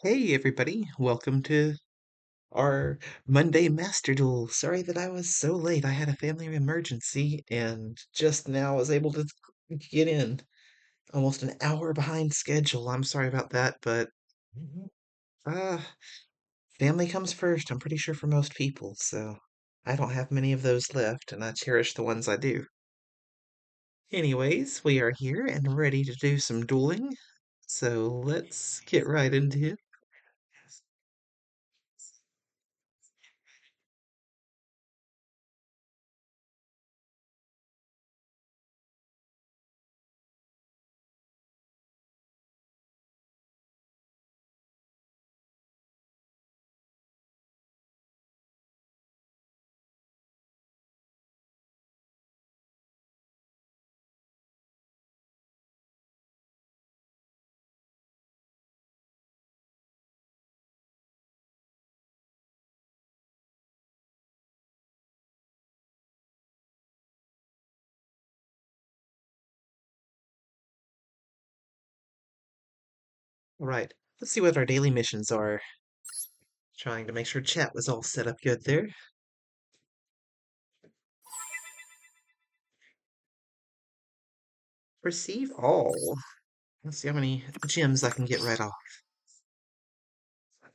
Hey everybody, welcome to our Monday Master Duel. Sorry that I was so late. I had a family emergency and just now was able to get in. Almost an hour behind schedule. I'm sorry about that, but uh family comes first, I'm pretty sure for most people, so I don't have many of those left, and I cherish the ones I do. Anyways, we are here and ready to do some dueling, so let's get right into it. Right, let's see what our daily missions are. Trying to make sure chat was all set up good there. Receive all. Let's see how many gems I can get right off.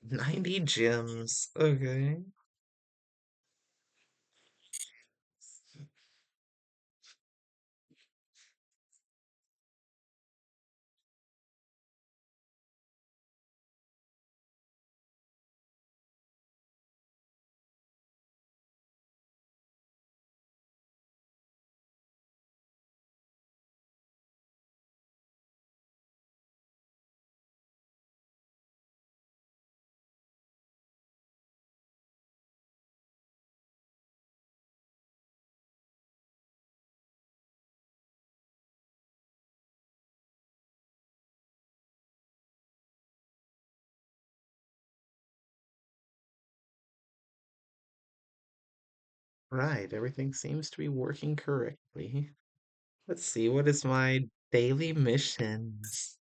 90 gems. Okay. Right, everything seems to be working correctly. Let's see, what is my daily missions?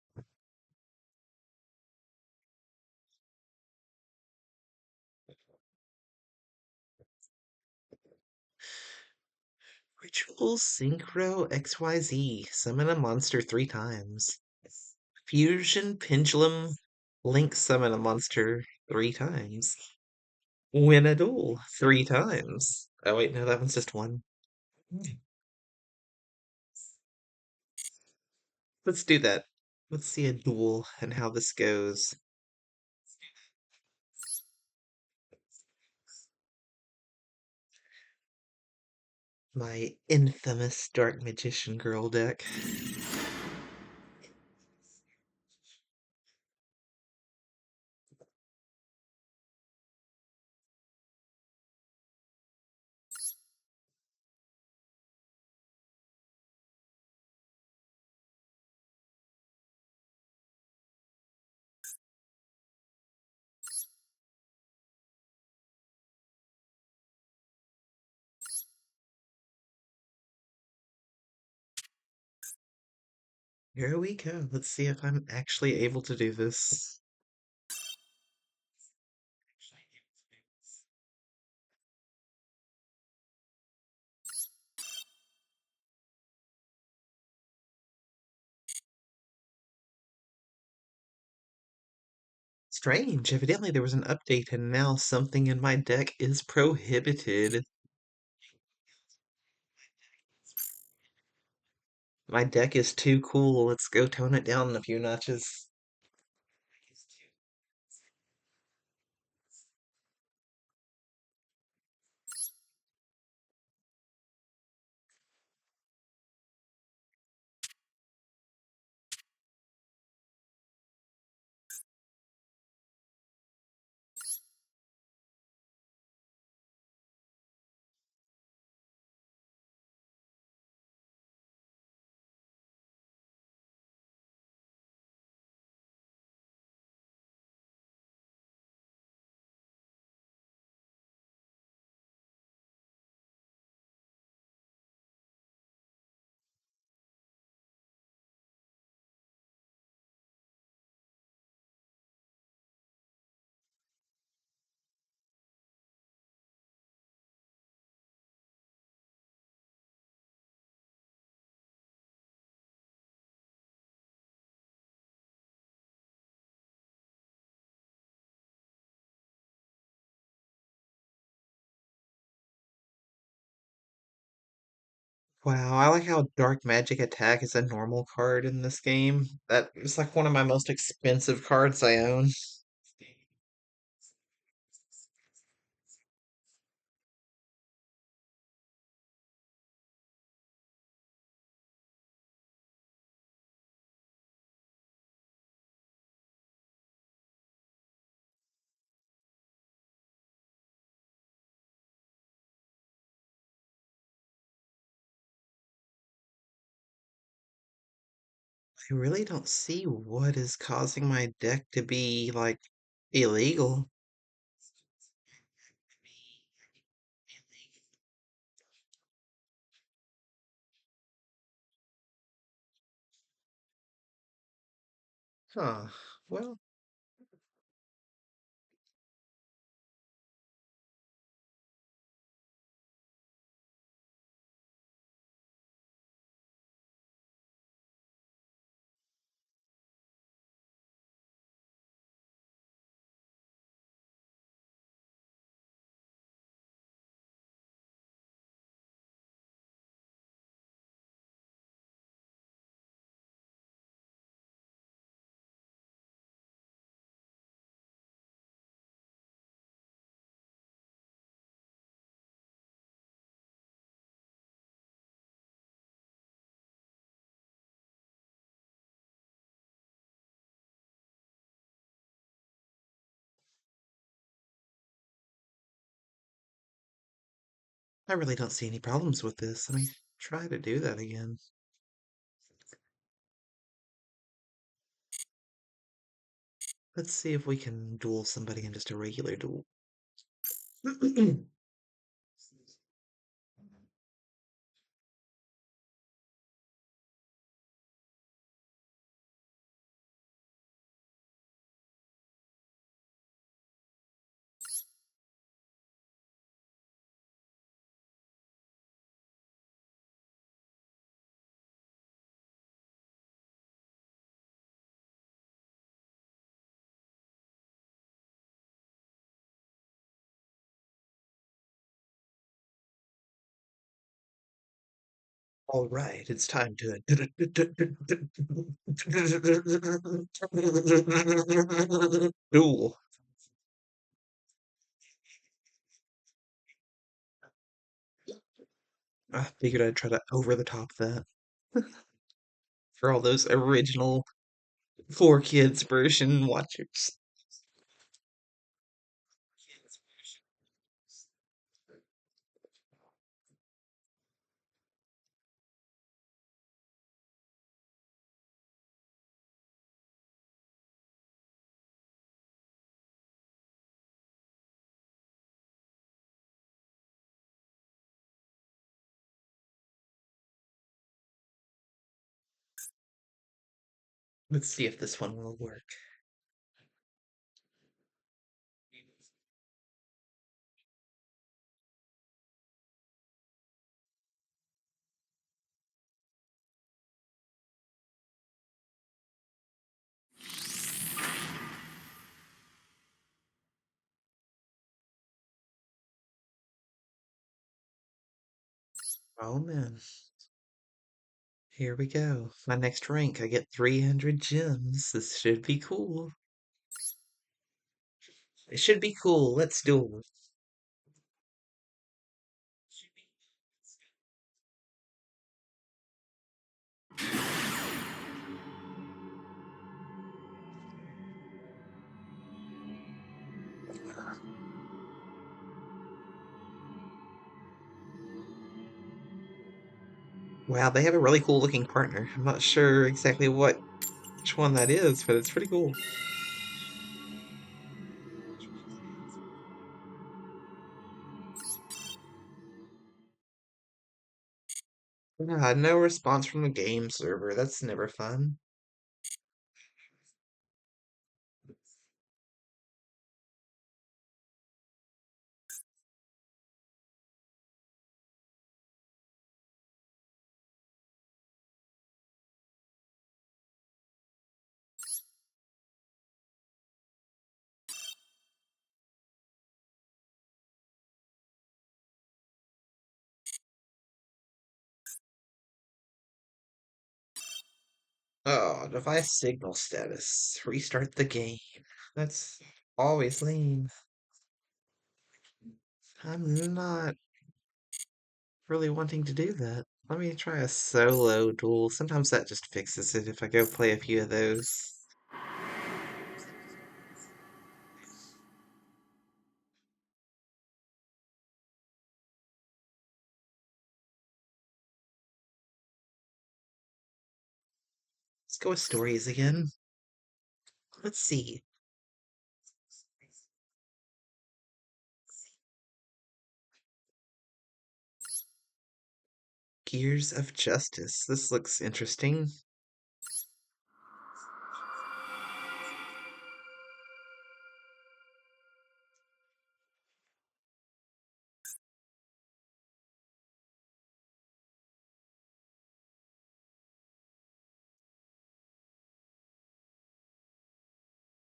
Ritual Synchro XYZ. Summon a monster 3 times. Fusion Pendulum Link summon a monster 3 times. Win a duel 3 times. Oh wait, no, that one's just one. Let's do that. Let's see a duel and how this goes. My infamous Dark Magician Girl deck. Here we go. Let's see if I'm actually able to do this. Strange. Evidently there was an update and now something in my deck is prohibited. My deck is too cool. Let's go tone it down a few notches. Wow, I like how Dark Magic Attack is a normal card in this game. That is like one of my most expensive cards I own. I really don't see what is causing my deck to be like illegal. Huh. Well, I really don't see any problems with this. Let me try to do that again. Let's see if we can duel somebody in just a regular duel. All right, it's time to duel. I figured I'd try to over the top that for all those original 4Kids version watchers. Let's see if this one will work. Oh man, here we go. My next rank, I get 300 gems. This should be cool. It should be cool. Let's duel. Wow, they have a really cool looking partner. I'm not sure exactly which one that is, but it's pretty cool. No response from the game server. That's never fun. Oh, device signal status. Restart the game. That's always lame. I'm not really wanting to do that. Let me try a solo duel. Sometimes that just fixes it if I go play a few of those. Let's go with stories again. Let's see. Gears of Justice. This looks interesting.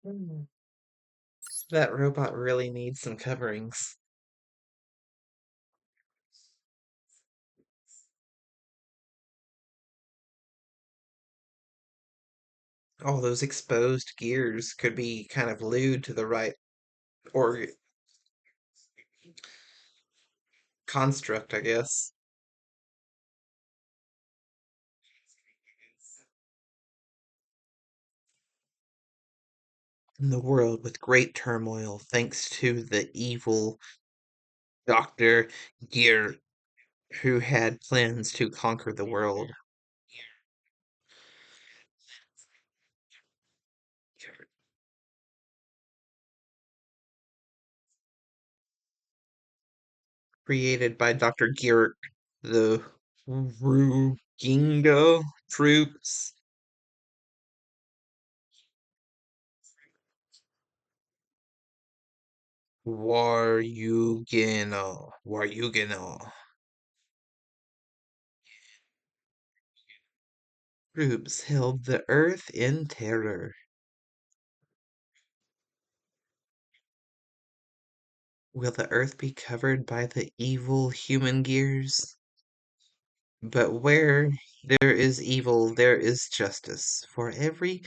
Hmm. That robot really needs some coverings. All those exposed gears could be kind of lewd to the right or construct, I guess. In the world with great turmoil, thanks to the evil Dr. Gear who had plans to conquer the world. Created by Dr. Gear, the Rugingo troops. Waryugeno troops held the earth in terror. Will the earth be covered by the evil human gears? But where there is evil, there is justice. For every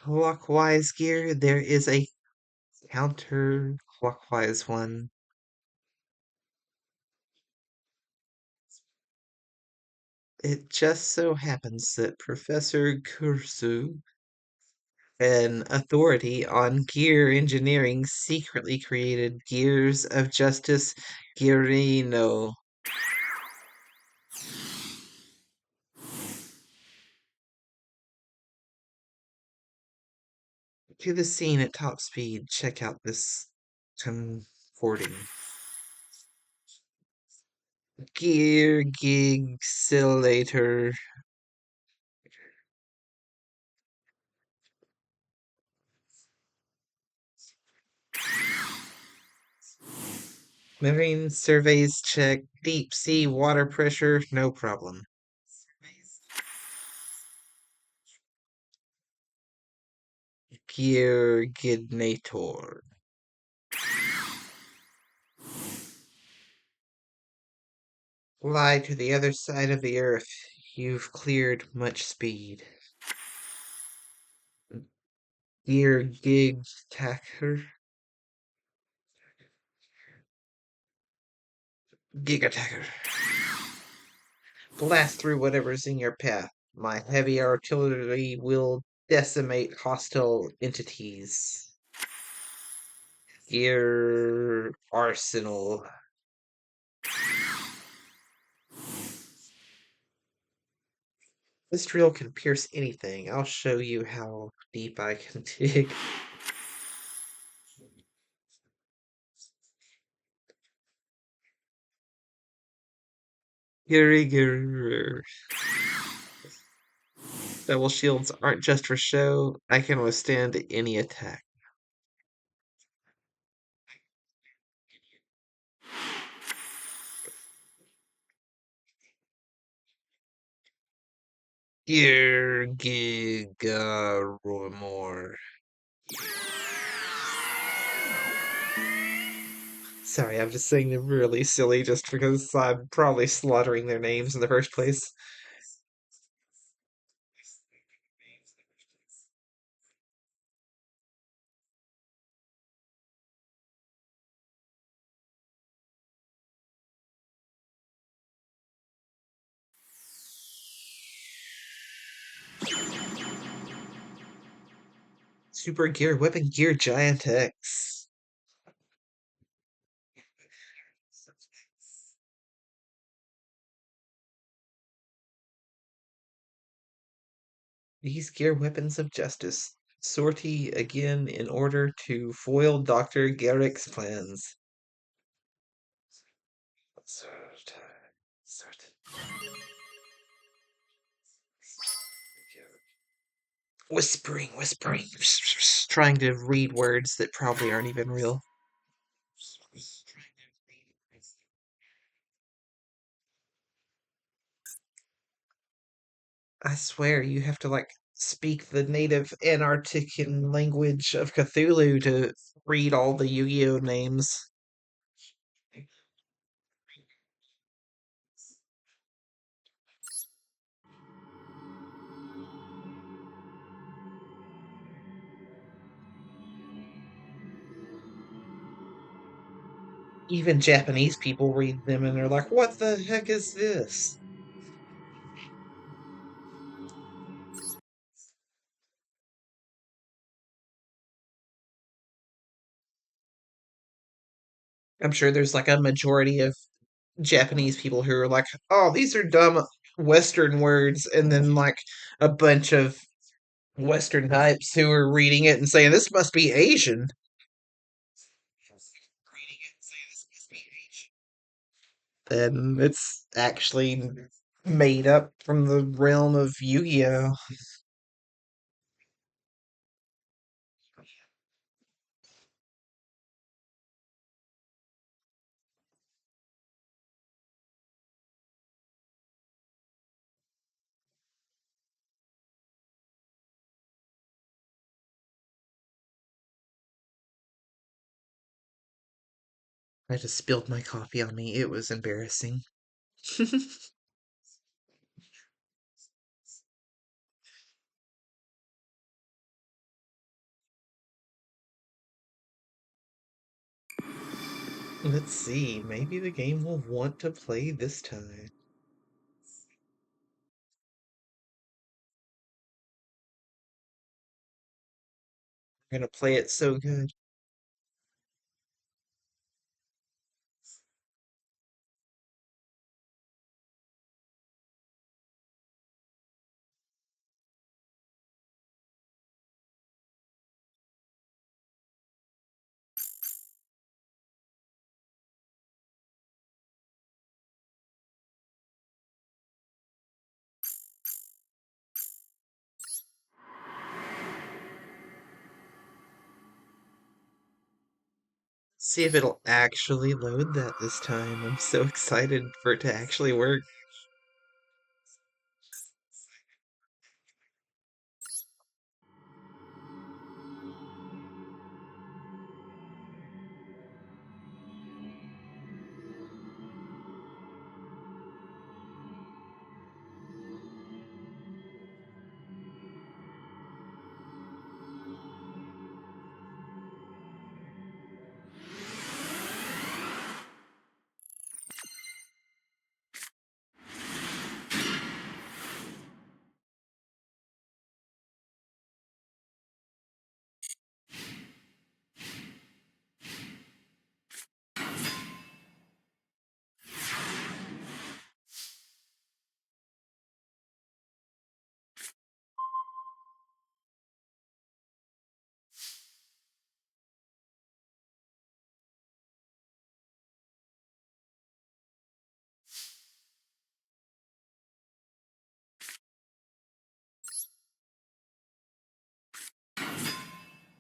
clockwise gear, there is a counterclockwise one. It just so happens that Professor Kursu, an authority on gear engineering, secretly created Gears of Justice Gearino. To the scene at top speed, check out this comforting. Gear Gig Simulator. Marine surveys check. Deep sea water pressure, no problem. Gear Gidnator. Fly to the other side of the earth. You've cleared much speed. Gear Gig Tacker. Gig Attacker. Blast through whatever's in your path. My heavy artillery will decimate hostile entities. Gear Arsenal. This drill can pierce anything. I'll show you how deep I can dig. Gary. Double shields aren't just for show. I can withstand any attack. Gear Giga more. Sorry, I'm just saying them really silly just because I'm probably slaughtering their names in the first place. Super Gear Weapon Gear Giant X. These gear weapons of justice. Sortie again in order to foil Dr. Garrick's plans. Sort, sort. Whispering, trying to read words that probably aren't even real. I swear you have to like speak the native Antarctican language of Cthulhu to read all the Yu-Gi-Oh names. Even Japanese people read them and they're like, "What the heck is this?" I'm sure there's like a majority of Japanese people who are like, "Oh, these are dumb Western words," and then like a bunch of Western types who are reading it and saying, "This must be Asian." Then it's actually made up from the realm of Yu-Gi-Oh! I just spilled my coffee on me. It was embarrassing. Let's see. Maybe the game will want to play this time. I'm gonna play it so good. See if it'll actually load that this time. I'm so excited for it to actually work.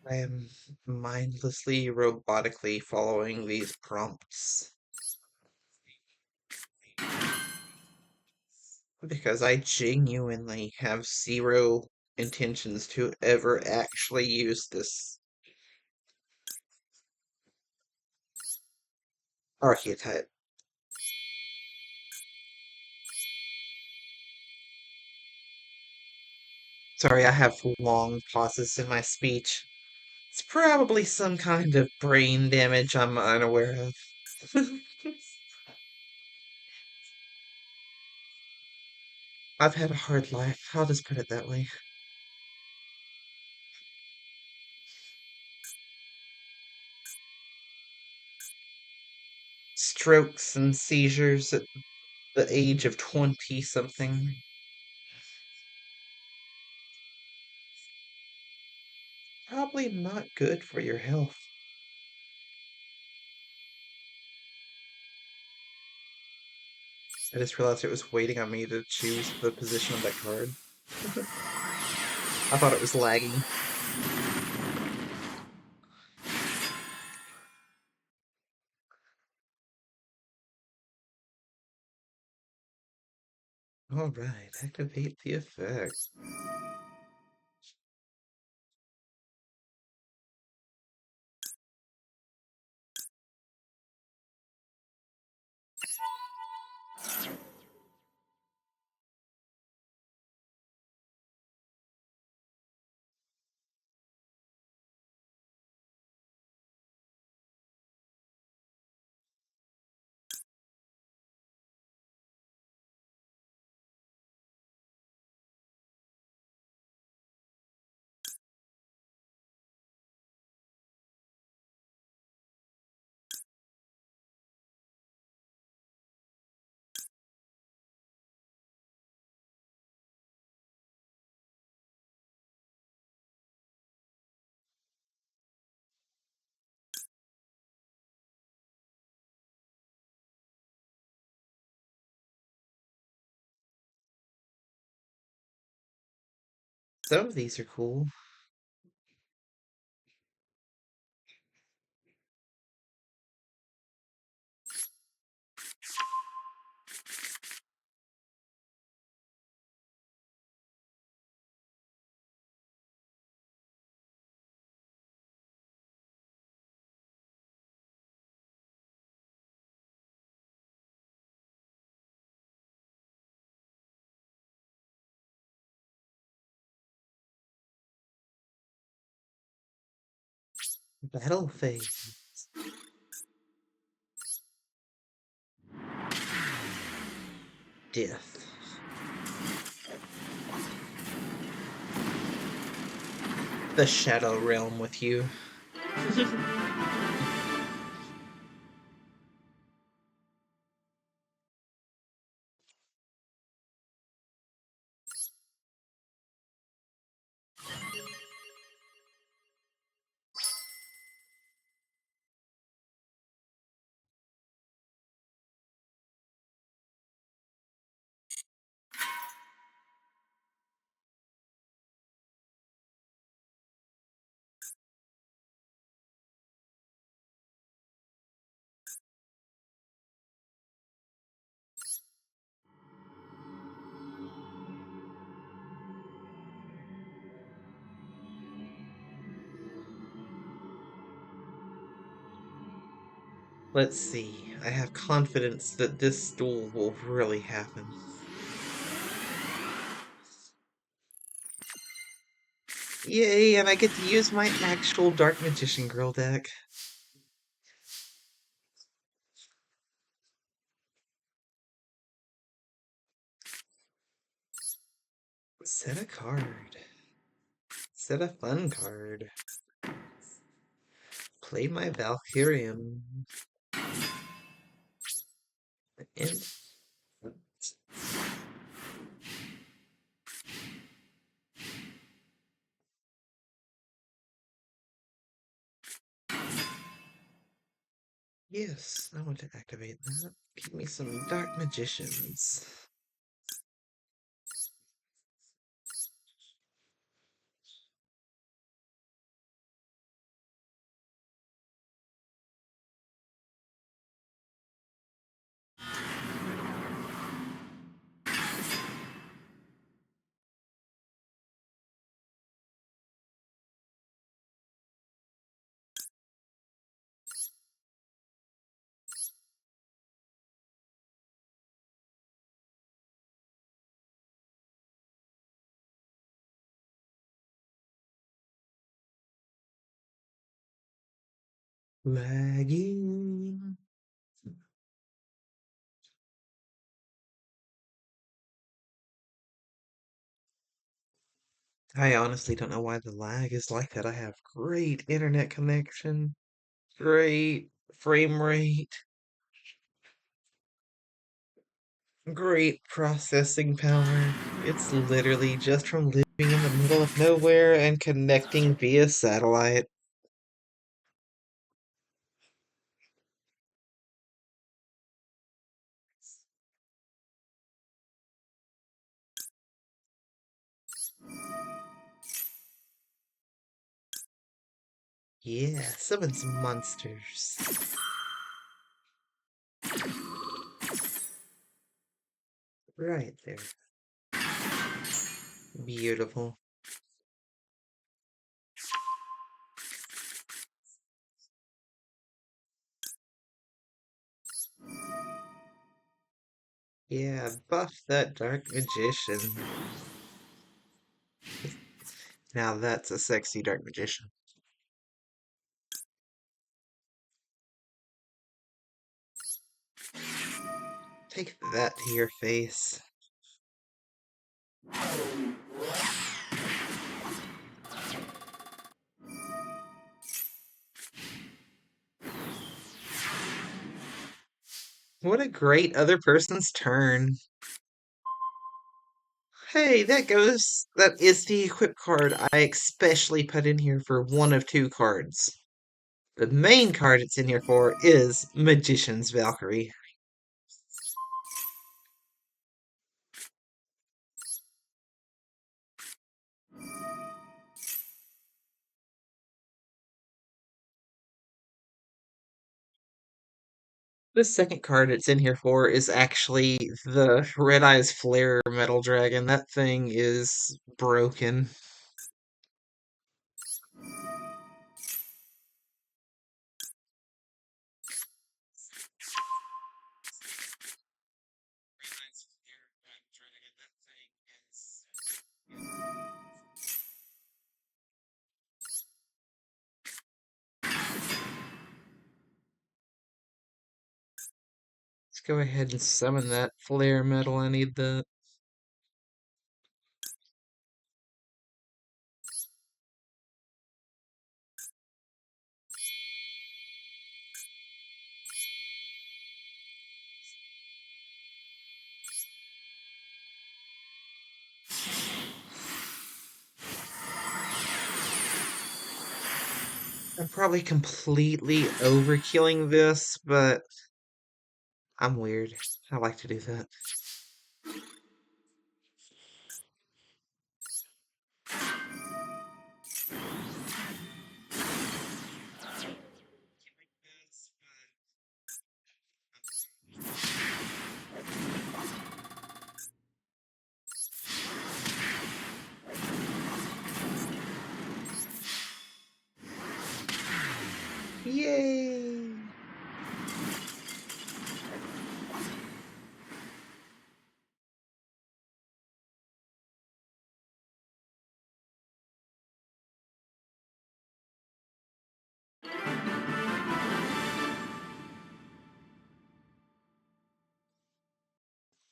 I am mindlessly, robotically following these prompts because I genuinely have zero intentions to ever actually use this archetype. Sorry, I have long pauses in my speech. It's probably some kind of brain damage I'm unaware of. I've had a hard life. I'll just put it that way. strokes and seizures at the age of 20 something. Probably not good for your health. I just realized it was waiting on me to choose the position of that card. I thought it was lagging. Alright, activate the effect. Some of these are cool. Battle phase. Death. The Shadow Realm with you. Let's see. I have confidence that this duel will really happen. Yay, and I get to use my actual Dark Magician Girl deck. Set a card. Set a fun card. Play my Valkyrian. And yes, I want to activate that. Give me some Dark Magicians. Lagging. I honestly don't know why the lag is like that. I have great internet connection, great frame rate. Great processing power. It's literally just from living in the middle of nowhere and connecting via satellite. Yeah, summons monsters. Right there. Beautiful. Yeah, buff that dark magician. Now that's a sexy dark magician. Take that to your face. What a great other person's turn. Hey, that is the equip card I especially put in here for one of two cards. The main card it's in here for is Magician's Valkyrie. The second card it's in here for is actually the Red Eyes Flare Metal Dragon. That thing is broken. Let's go ahead and summon that Flare Metal. I need that. I'm probably completely overkilling this, but I'm weird. I like to do that. Yay!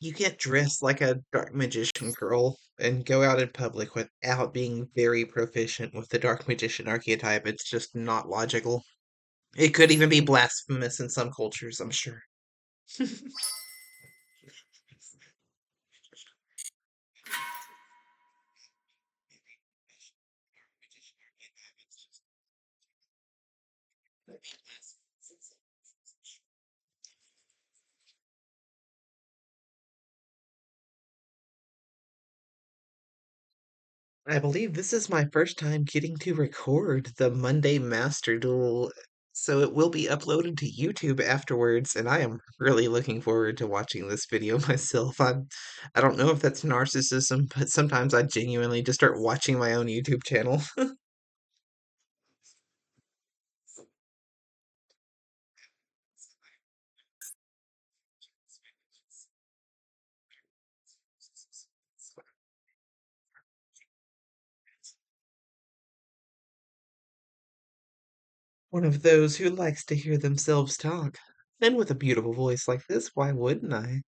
You can't dress like a dark magician girl and go out in public without being very proficient with the dark magician archetype. It's just not logical. It could even be blasphemous in some cultures, I'm sure. I believe this is my first time getting to record the Monday Master Duel, so it will be uploaded to YouTube afterwards, and I am really looking forward to watching this video myself. I don't know if that's narcissism, but sometimes I genuinely just start watching my own YouTube channel. One of those who likes to hear themselves talk. And with a beautiful voice like this, why wouldn't I?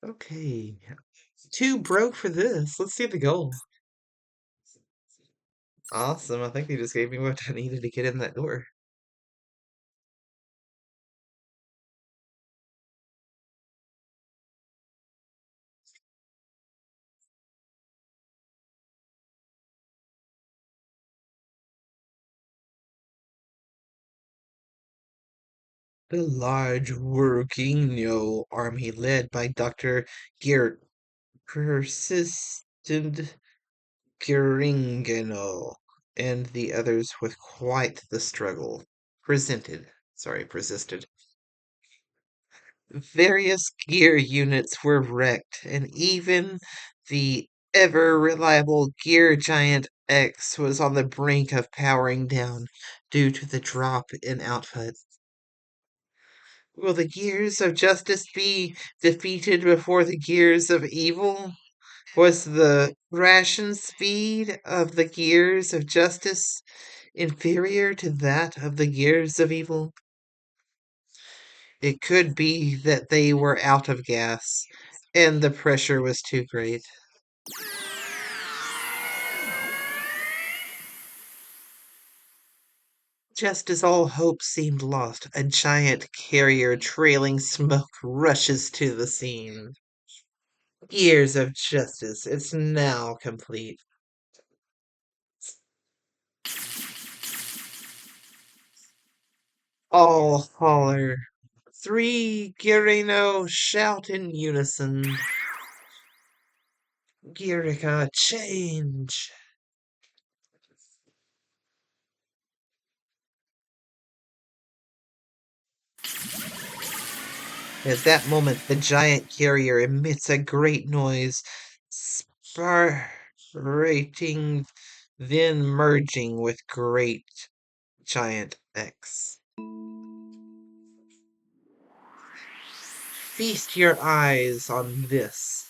Okay. Too broke for this. Let's see the goal. Awesome. I think they just gave me what I needed to get in that door. The large Working army led by Dr. Gear persisted Geringeno and the others with quite the struggle. Persisted. Various gear units were wrecked, and even the ever reliable gear giant X was on the brink of powering down due to the drop in output. Will the gears of justice be defeated before the gears of evil? Was the ration speed of the gears of justice inferior to that of the gears of evil? It could be that they were out of gas, and the pressure was too great. Just as all hope seemed lost, a giant carrier trailing smoke rushes to the scene. Gears of justice, it's now complete. All holler. Three Gireno shout in unison. Girica, change! At that moment, the giant carrier emits a great noise, spirating, then merging with great giant X. Feast your eyes on this.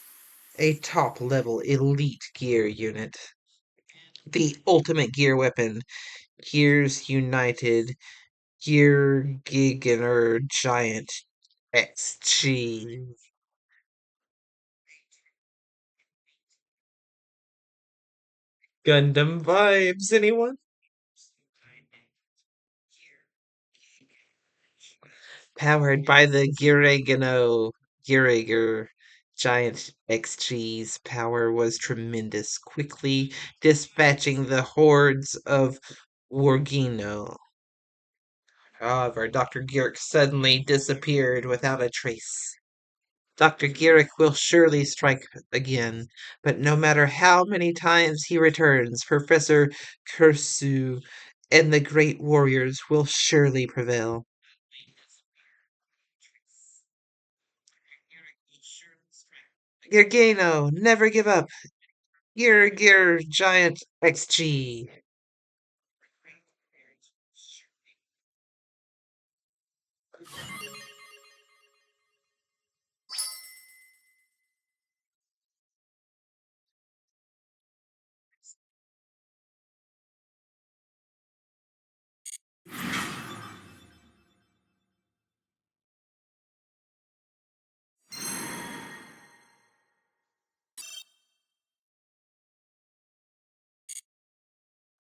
A top level elite gear unit. The ultimate gear weapon. Gears United Gear Giganer Giant XG. Gundam vibes, anyone? Powered by the Girager Giant XG's power was tremendous, quickly dispatching the hordes of Wargino. However, Dr. Girk suddenly disappeared without a trace. Dr. Girick will surely strike again, but no matter how many times he returns, Professor Kursu and the great warriors will surely prevail. Girgano, never give up. Gir Giant XG.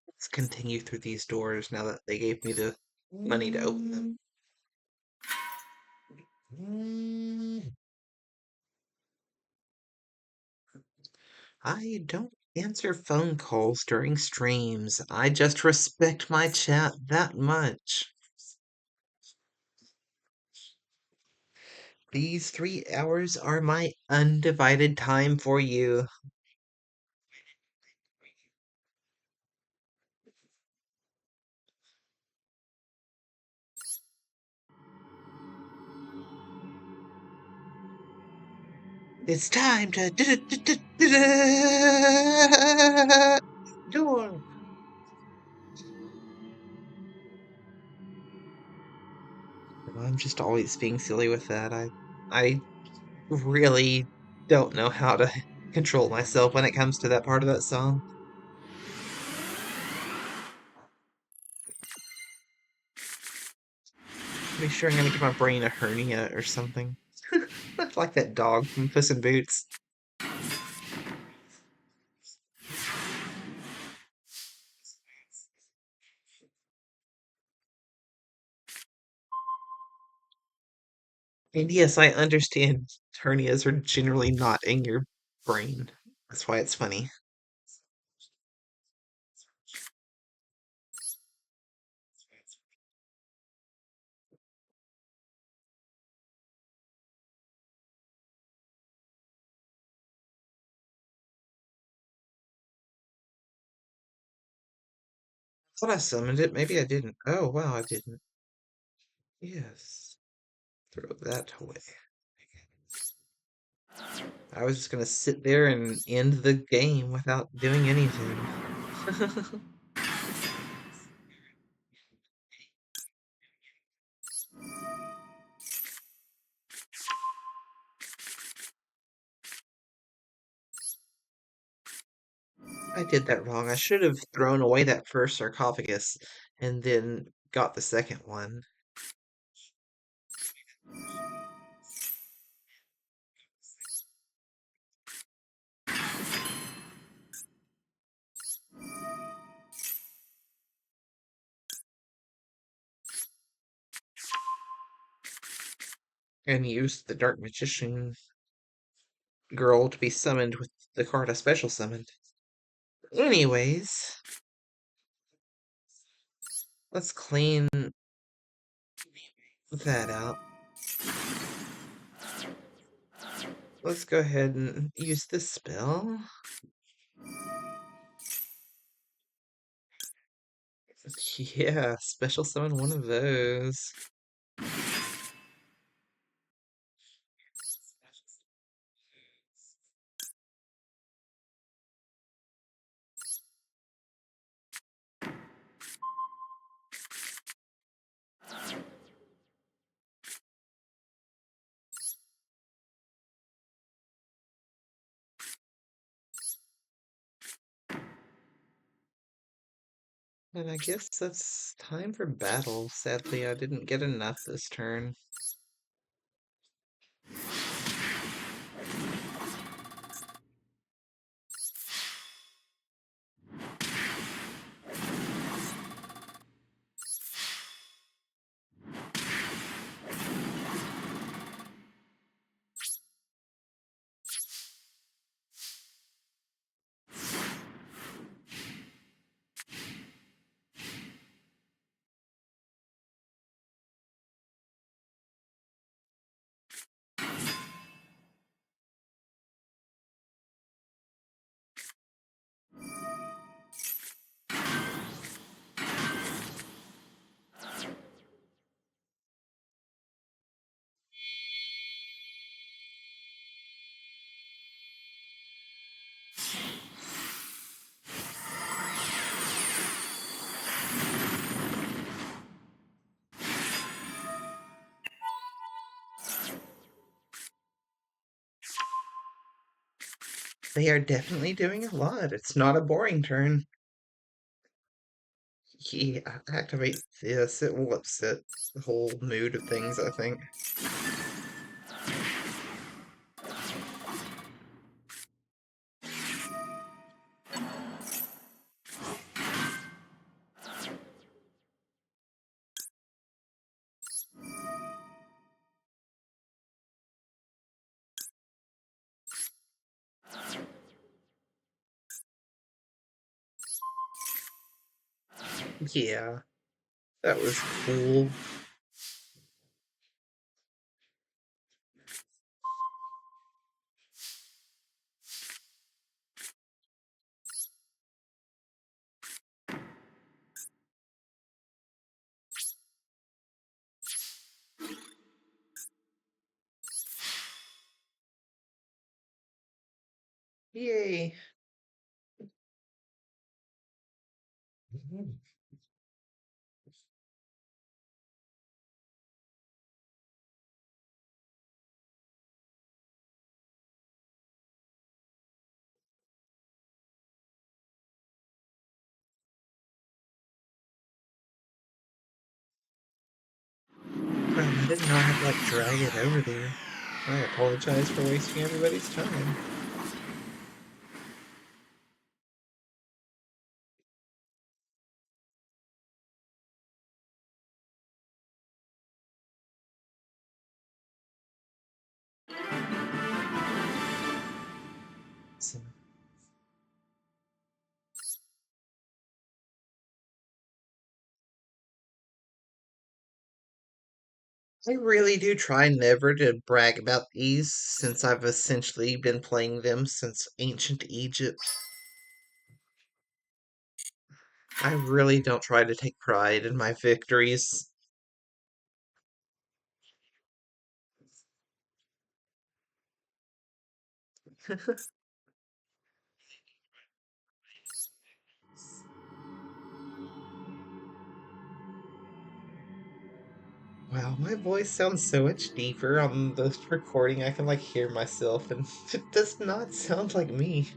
Let's continue through these doors now that they gave me the money to open them. I don't answer phone calls during streams. I just respect my chat that much. These 3 hours are my undivided time for you. It's time to door. I'm just always being silly with that. I really don't know how to control myself when it comes to that part of that song. Pretty sure I'm gonna give my brain a hernia or something. Like that dog from Puss in Boots. And yes, I understand hernias are generally not in your brain. That's why it's funny. I thought I summoned it. Maybe I didn't. Oh, wow, I didn't. Yes. Throw that away. I was just gonna sit there and end the game without doing anything. I did that wrong. I should have thrown away that first sarcophagus and then got the second one. And used the Dark Magician girl to be summoned with the card I special summoned. Anyways, let's clean that out. Let's go ahead and use this spell. Yeah, special summon one of those. And I guess that's time for battle. Sadly, I didn't get enough this turn. They are definitely doing a lot. It's not a boring turn. Yeah, activate this. It will upset the whole mood of things, I think. Yeah, that was cool. Yay. Crap, I didn't know I had to, like, drag it over there. I apologize for wasting everybody's time. I really do try never to brag about these since I've essentially been playing them since ancient Egypt. I really don't try to take pride in my victories. Wow, my voice sounds so much deeper on the recording. I can like hear myself, and it does not sound like me.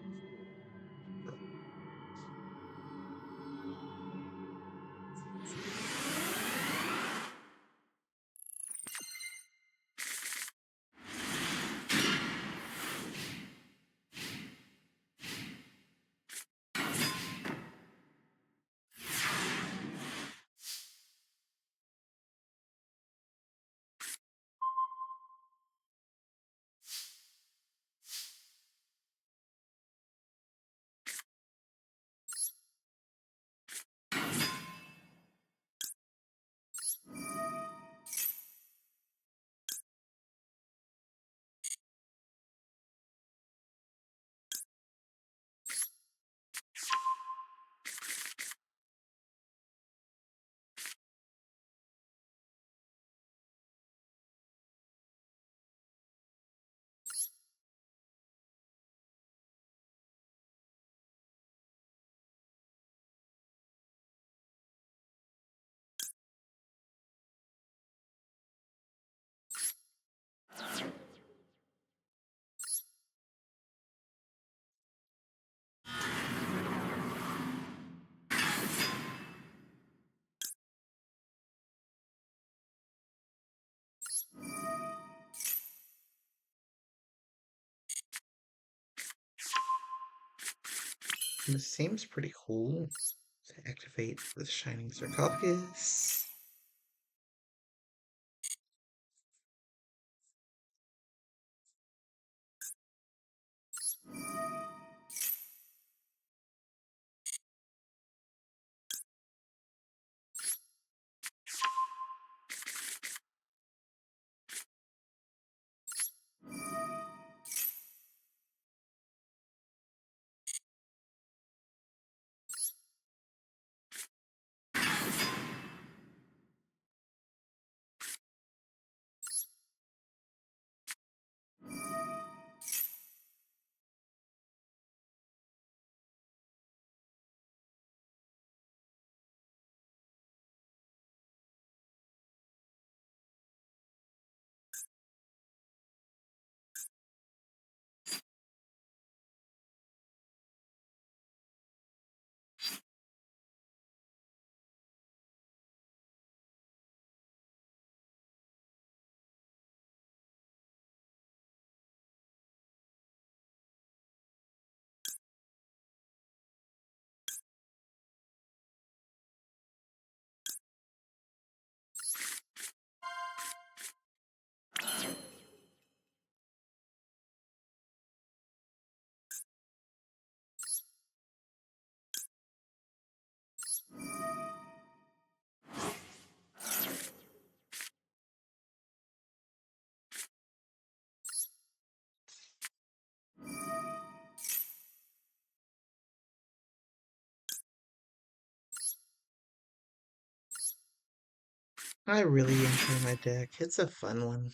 This seems pretty cool. To activate the Shining Sarcophagus. I really enjoy my deck. It's a fun one.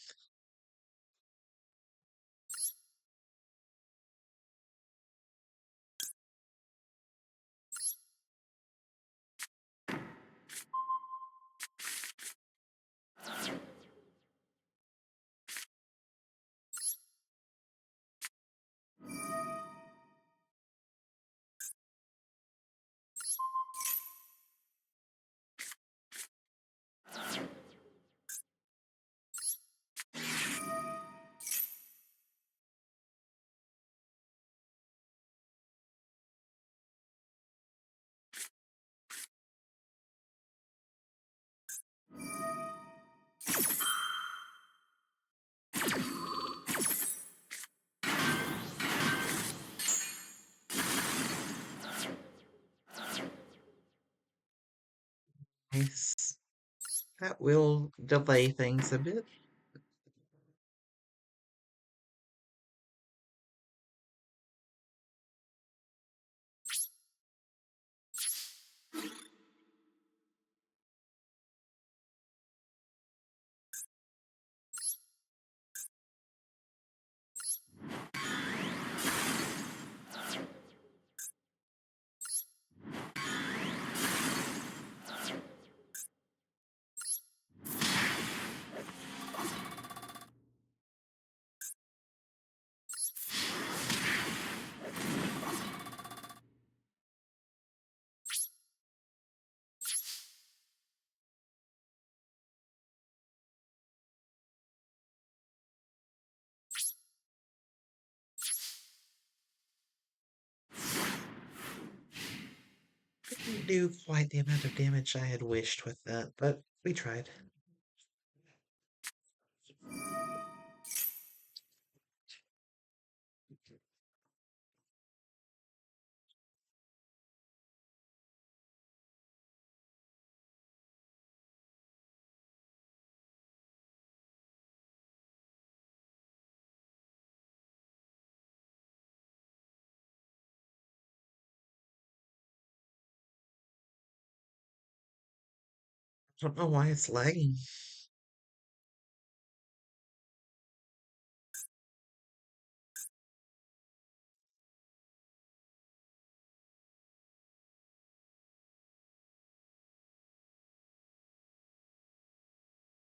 Nice. That will delay things a bit. Didn't do quite the amount of damage I had wished with that, but we tried. I don't know why it's lagging.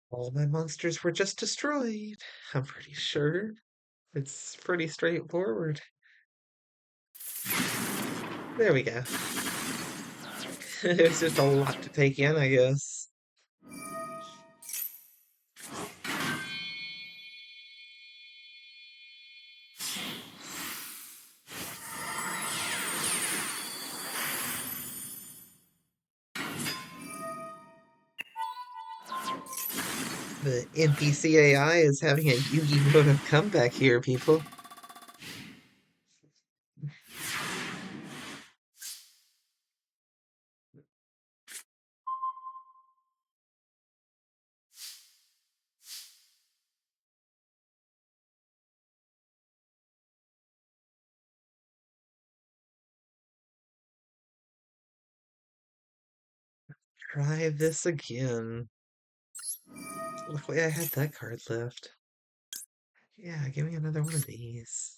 All my monsters were just destroyed. I'm pretty sure. It's pretty straightforward. There we go. It's just a lot to take in, I guess. The NPC AI is having a Yugi moment comeback here, people. Try this again. Luckily, I had that card left. Yeah, give me another one of these.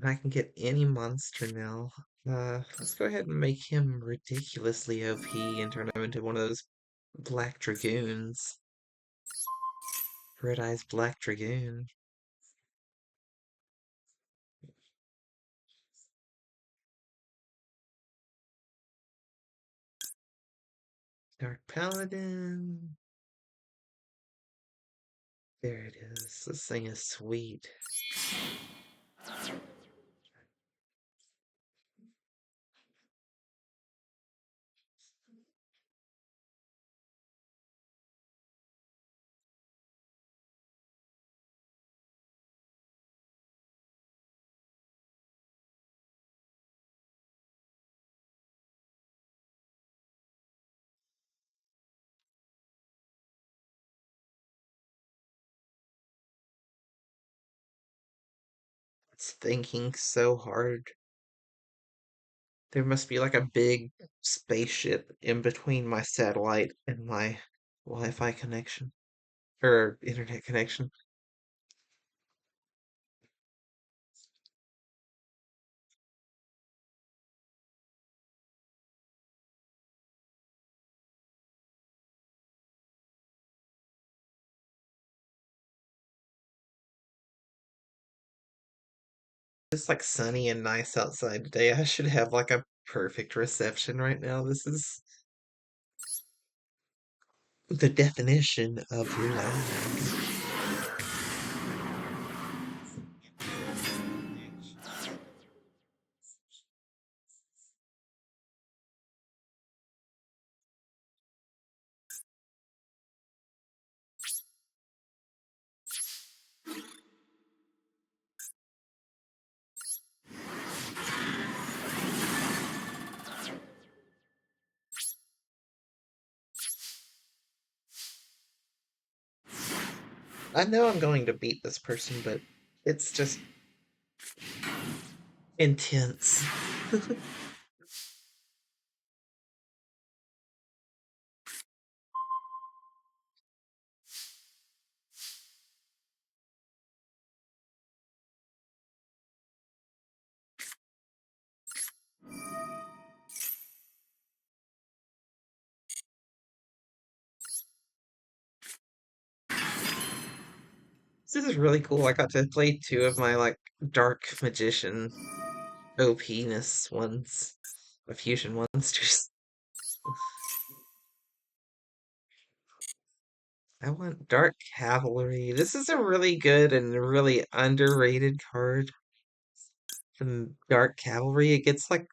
I can get any monster now. Let's go ahead and make him ridiculously OP and turn him into one of those Black Dragoons. Red Eyes Black Dragoon. Dark Paladin. There it is. This thing is sweet. It's thinking so hard. There must be like a big spaceship in between my satellite and my Wi-Fi connection or internet connection. It's like sunny and nice outside today. I should have like a perfect reception right now. This is the definition of lag. I know I'm going to beat this person, but it's just intense. This is really cool. I got to play two of my like dark magician OP-ness ones, the fusion monsters. I want Dark Cavalry. This is a really good and really underrated card. The Dark Cavalry, it gets like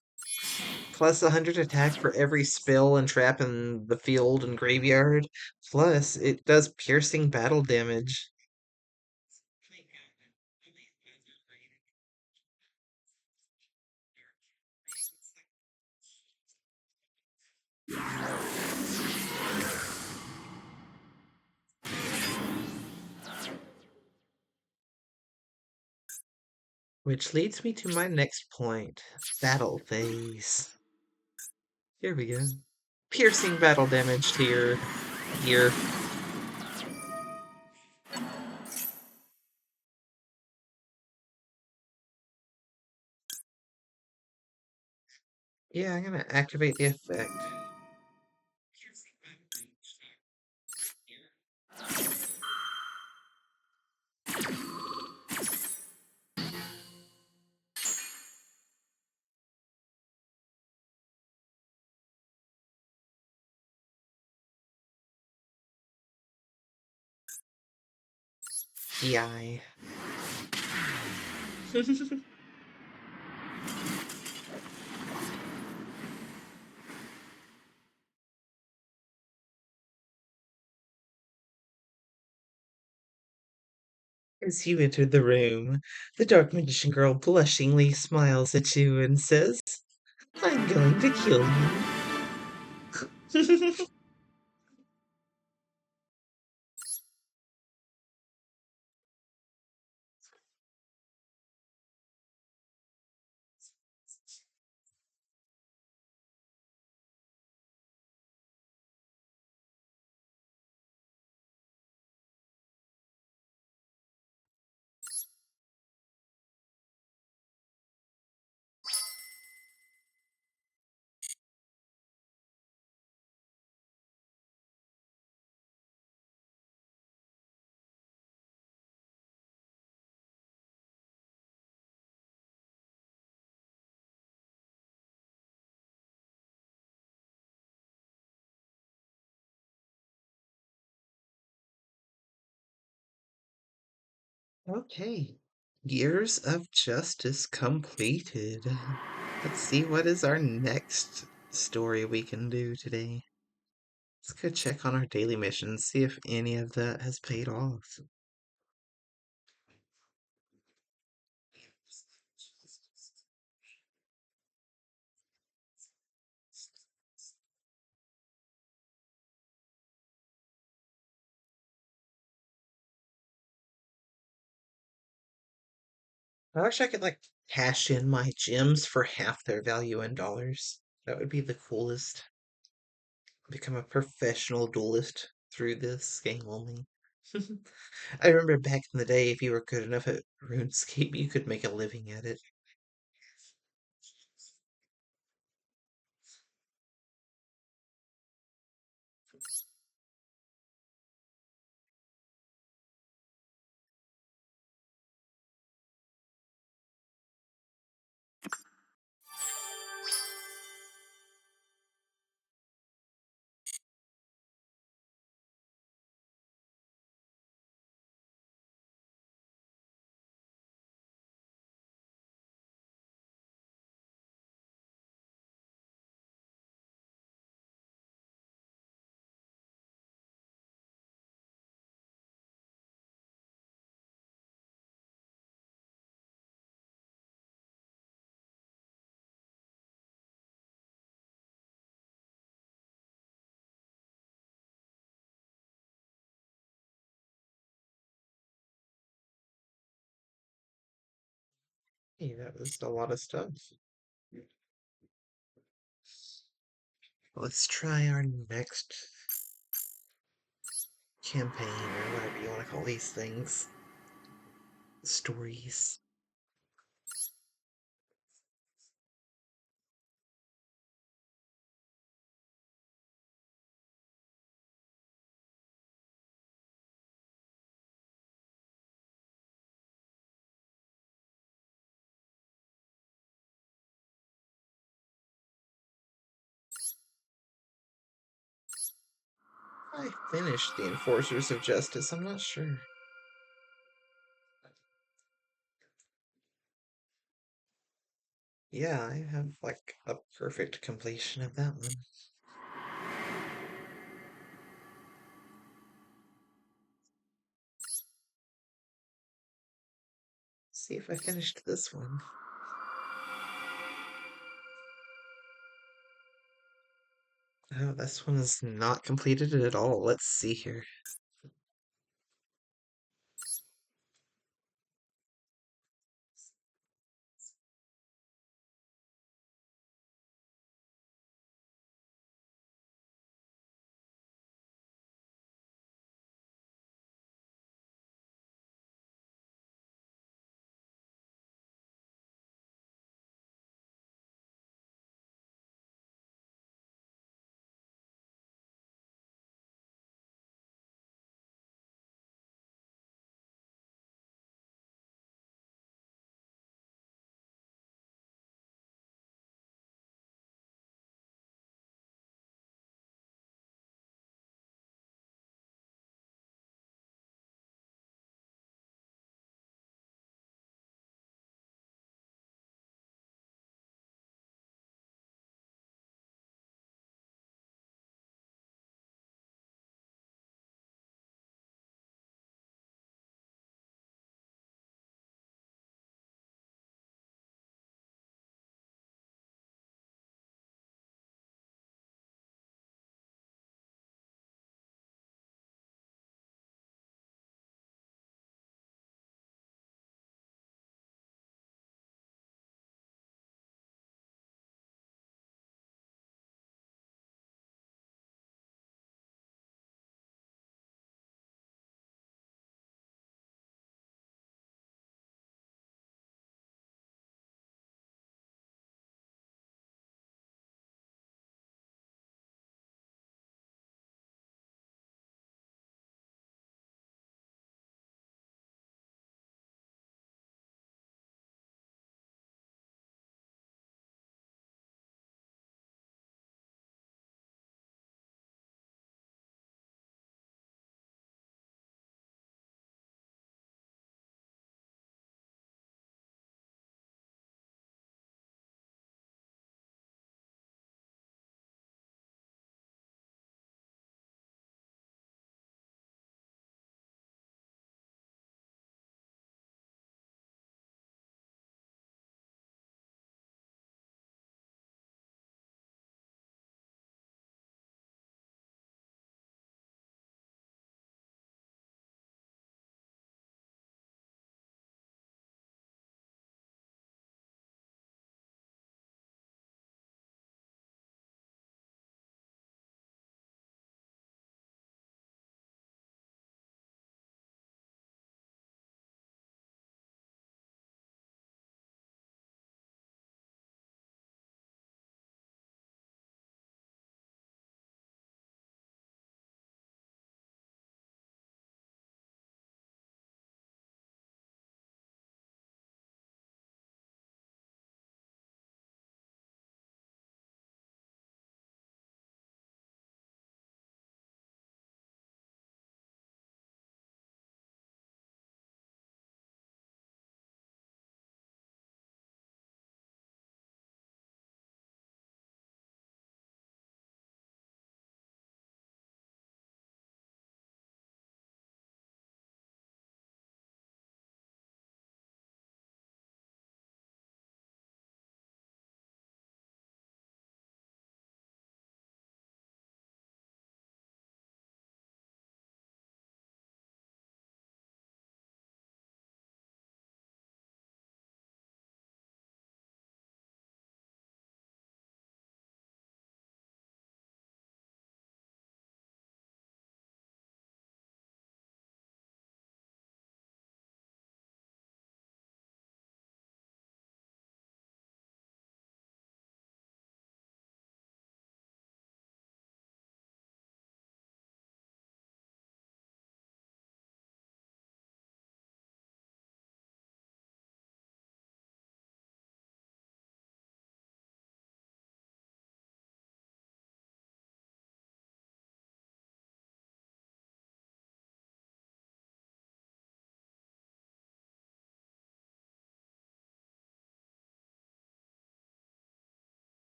plus 100 attack for every spell and trap in the field and graveyard. Plus, it does piercing battle damage. Which leads me to my next point. Battle phase. Here we go. Piercing battle damage to your gear. Yeah, I'm gonna activate the effect. DI. As you enter the room, the Dark Magician Girl blushingly smiles at you and says, I'm going to kill you. Okay. Years of Justice completed. Let's see what is our next story we can do today. Let's go check on our daily missions, see if any of that has paid off. I wish I could like cash in my gems for half their value in dollars. That would be the coolest. Become a professional duelist through this game only. I remember back in the day, if you were good enough at RuneScape, you could make a living at it. Hey, that was a lot of stuff. Let's try our next campaign, or whatever you want to call these things. Stories. I finished the Enforcers of Justice, I'm not sure. Yeah, I have like a perfect completion of that one. See if I finished this one. Oh, this one is not completed at all. Let's see here.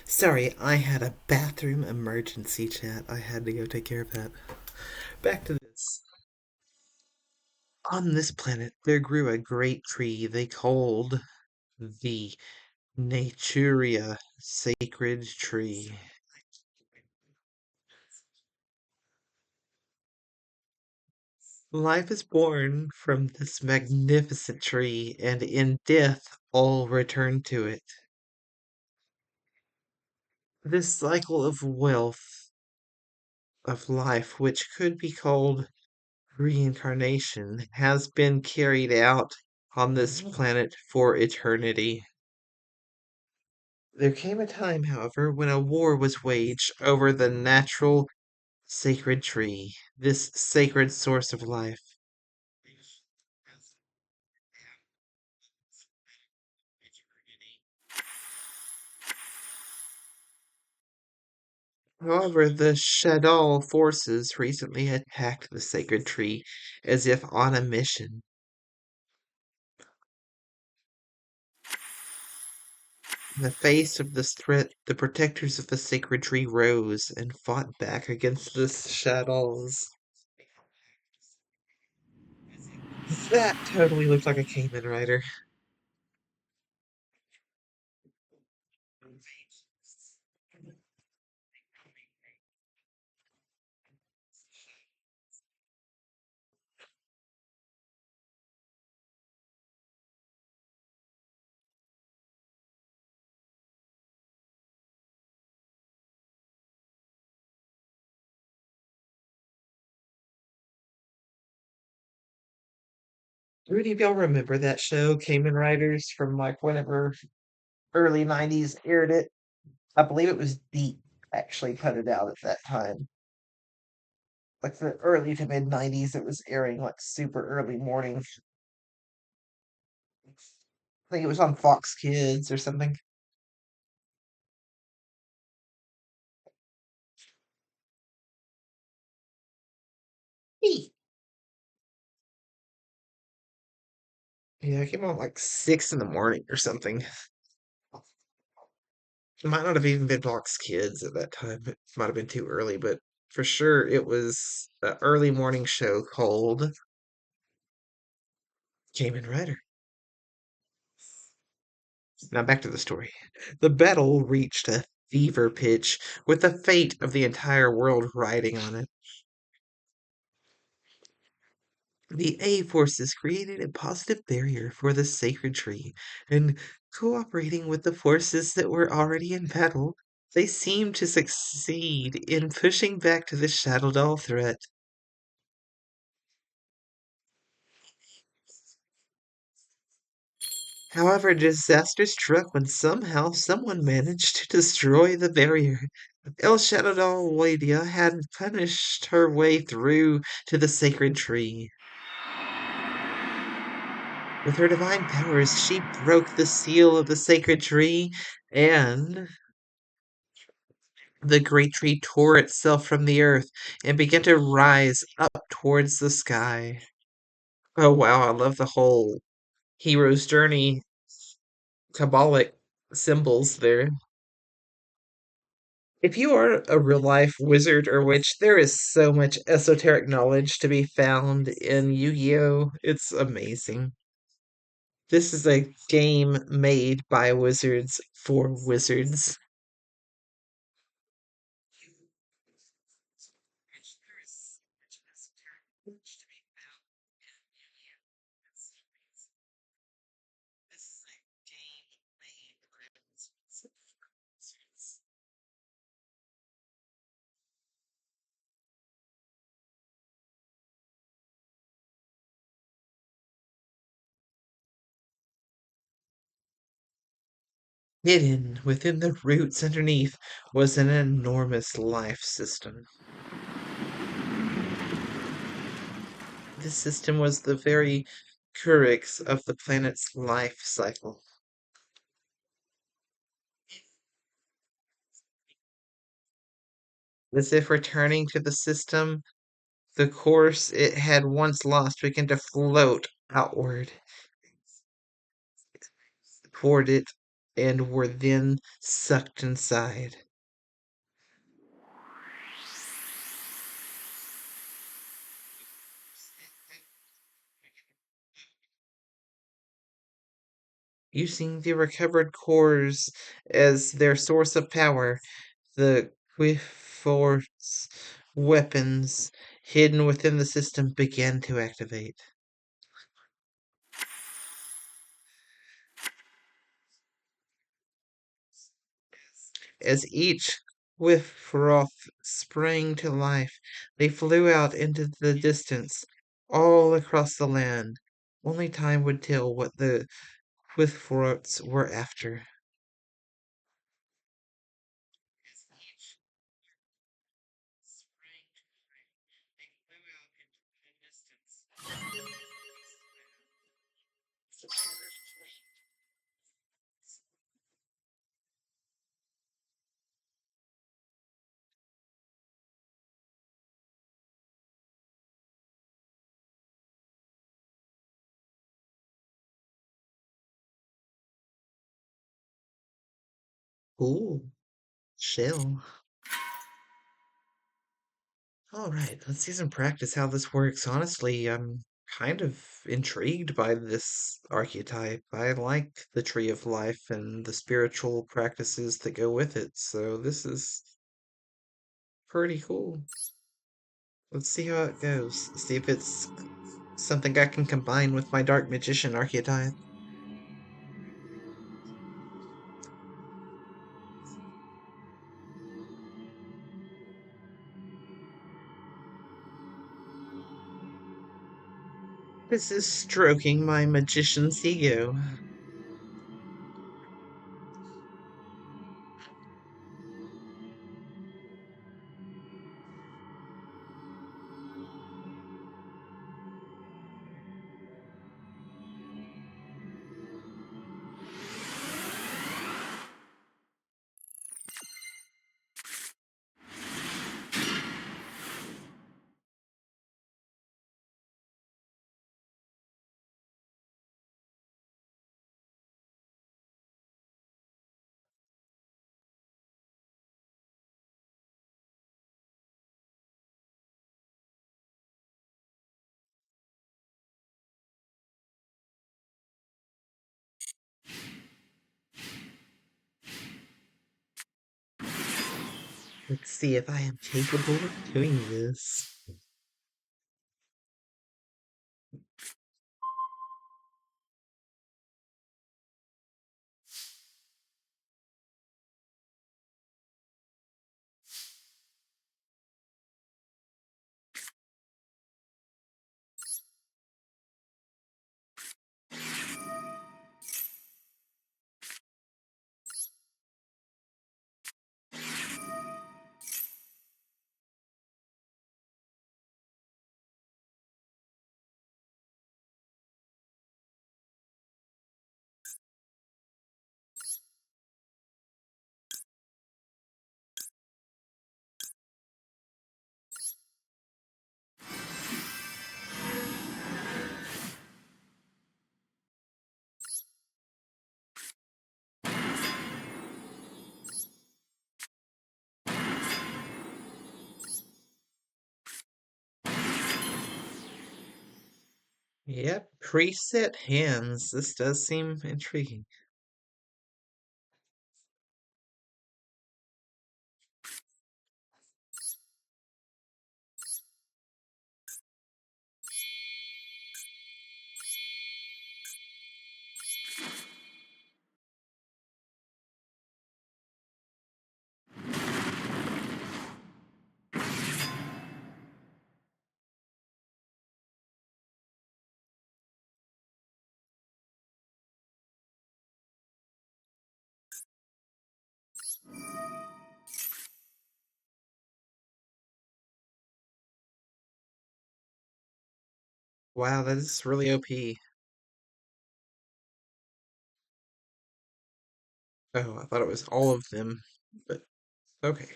Sorry, I had a bathroom emergency chat. I had to go take care of that. Back to this. On this planet, there grew a great tree they called the Naturia Sacred Tree. Life is born from this magnificent tree, and in death all return to it. This cycle of wealth, of life, which could be called reincarnation, has been carried out on this planet for eternity. There came a time, however, when a war was waged over the natural sacred tree, this sacred source of life. However, the Shadal forces recently attacked the sacred tree as if on a mission. In the face of this threat, the protectors of the sacred tree rose and fought back against the Shadals. That totally looked like a Cayman rider. Do any of y'all remember that show, Cayman Riders, from like whenever early 90s aired it? I believe it was Deep actually put it out at that time. Like the early to mid 90s, it was airing like super early morning. I think it was on Fox Kids or something. Hey. Yeah, it came on like 6 in the morning or something. It might not have even been Fox Kids at that time. It might have been too early, but for sure it was an early morning show called Cayman Rider. Now back to the story. The battle reached a fever pitch with the fate of the entire world riding on it. The A forces created a positive barrier for the sacred tree, and cooperating with the forces that were already in battle, they seemed to succeed in pushing back to the Shadow Doll threat. However, disaster struck when somehow someone managed to destroy the barrier. El Shadow Doll Wadia had punished her way through to the sacred tree. With her divine powers, she broke the seal of the sacred tree, and the great tree tore itself from the earth and began to rise up towards the sky. Oh wow, I love the whole hero's journey Kabbalic symbols there. If you are a real life wizard or witch, there is so much esoteric knowledge to be found in Yu Gi Oh! It's amazing. This is a game made by wizards for wizards. Hidden within the roots underneath was an enormous life system. This system was the very crux of the planet's life cycle. As if returning to the system, the course it had once lost began to float outward toward it. and were then sucked inside. Using the recovered cores as their source of power, the Quifor's weapons hidden within the system began to activate. As each Quifroth sprang to life, they flew out into the distance, all across the land. Only time would tell what the Quifroths were after. Ooh, chill. All right, let's see some practice how this works. Honestly, I'm kind of intrigued by this archetype. I like the Tree of Life and the spiritual practices that go with it, so this is pretty cool. Let's see how it goes. See if it's something I can combine with my Dark Magician archetype. This is stroking my magician's ego. Let's see if I am capable of doing this. Yep, preset hands. This does seem intriguing. Wow, that is really OP. Oh, I thought it was all of them, but okay.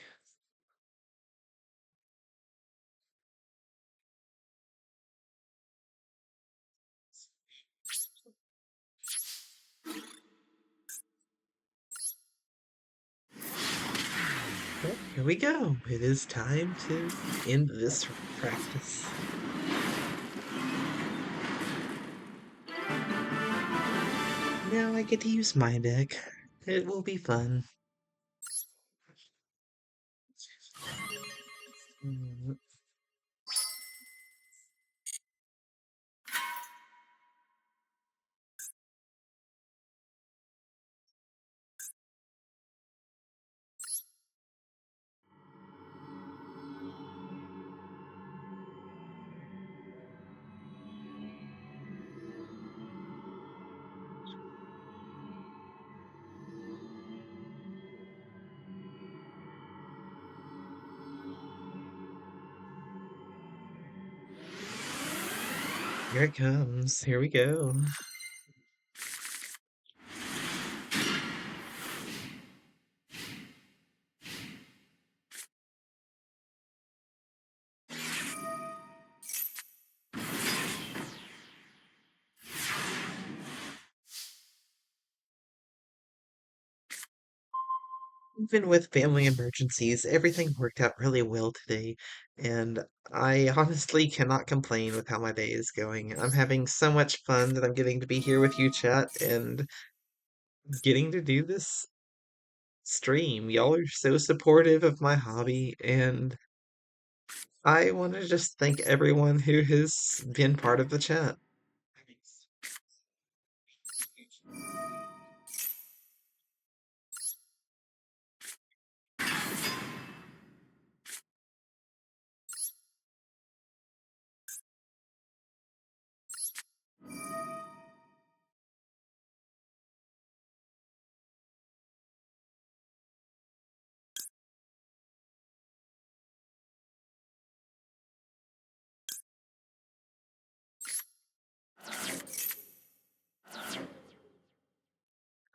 Here we go. It is time to end this practice. Now I get to use my deck. It will be fun. Mm, Here it comes. Here we go. Even with family emergencies, everything worked out really well today, and I honestly cannot complain with how my day is going. I'm having so much fun that I'm getting to be here with you, chat, and getting to do this stream. Y'all are so supportive of my hobby, and I want to just thank everyone who has been part of the chat.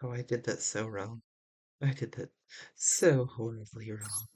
Oh, I did that so wrong. I did that so horribly wrong.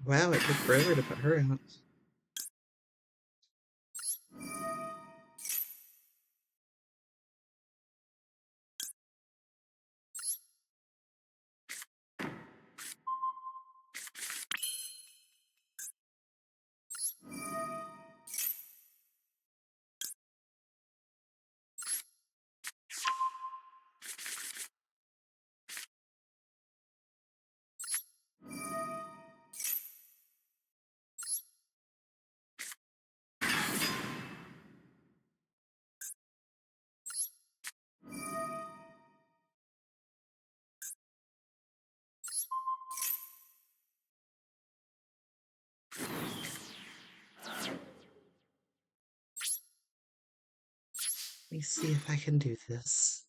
Wow, it took forever to put her out. me see if I can do this.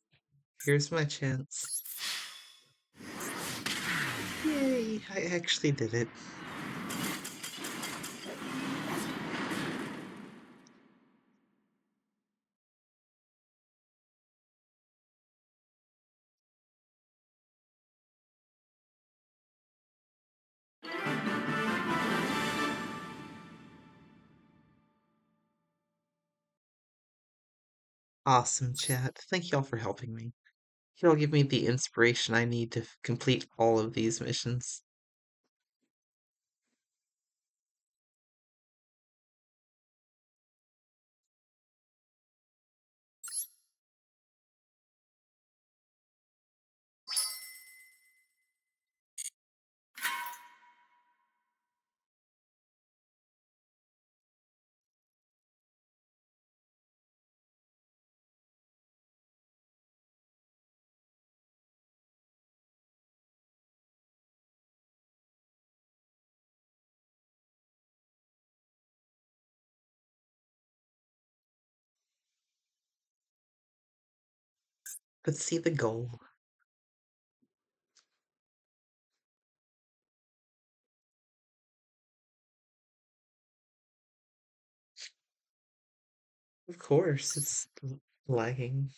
Here's my chance. Yay, I actually did it. Awesome, chat. Thank y'all for helping me. Y'all give me the inspiration I need to complete all of these missions. But see the goal. Of course, it's lagging.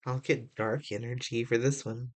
I'll get dark energy for this one.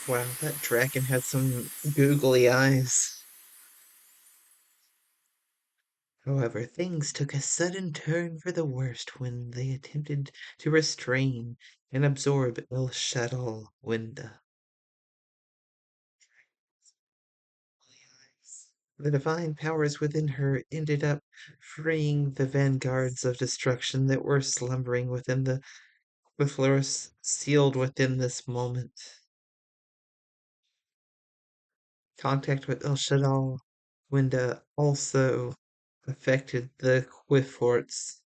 Wow, that dragon had some googly eyes. However, things took a sudden turn for the worst when they attempted to restrain and absorb El Shaddai Winda. The divine powers within her ended up freeing the vanguards of destruction that were slumbering within the Clifflers sealed within this moment. Contact with El Shaddai Winda also affected the Quiforts.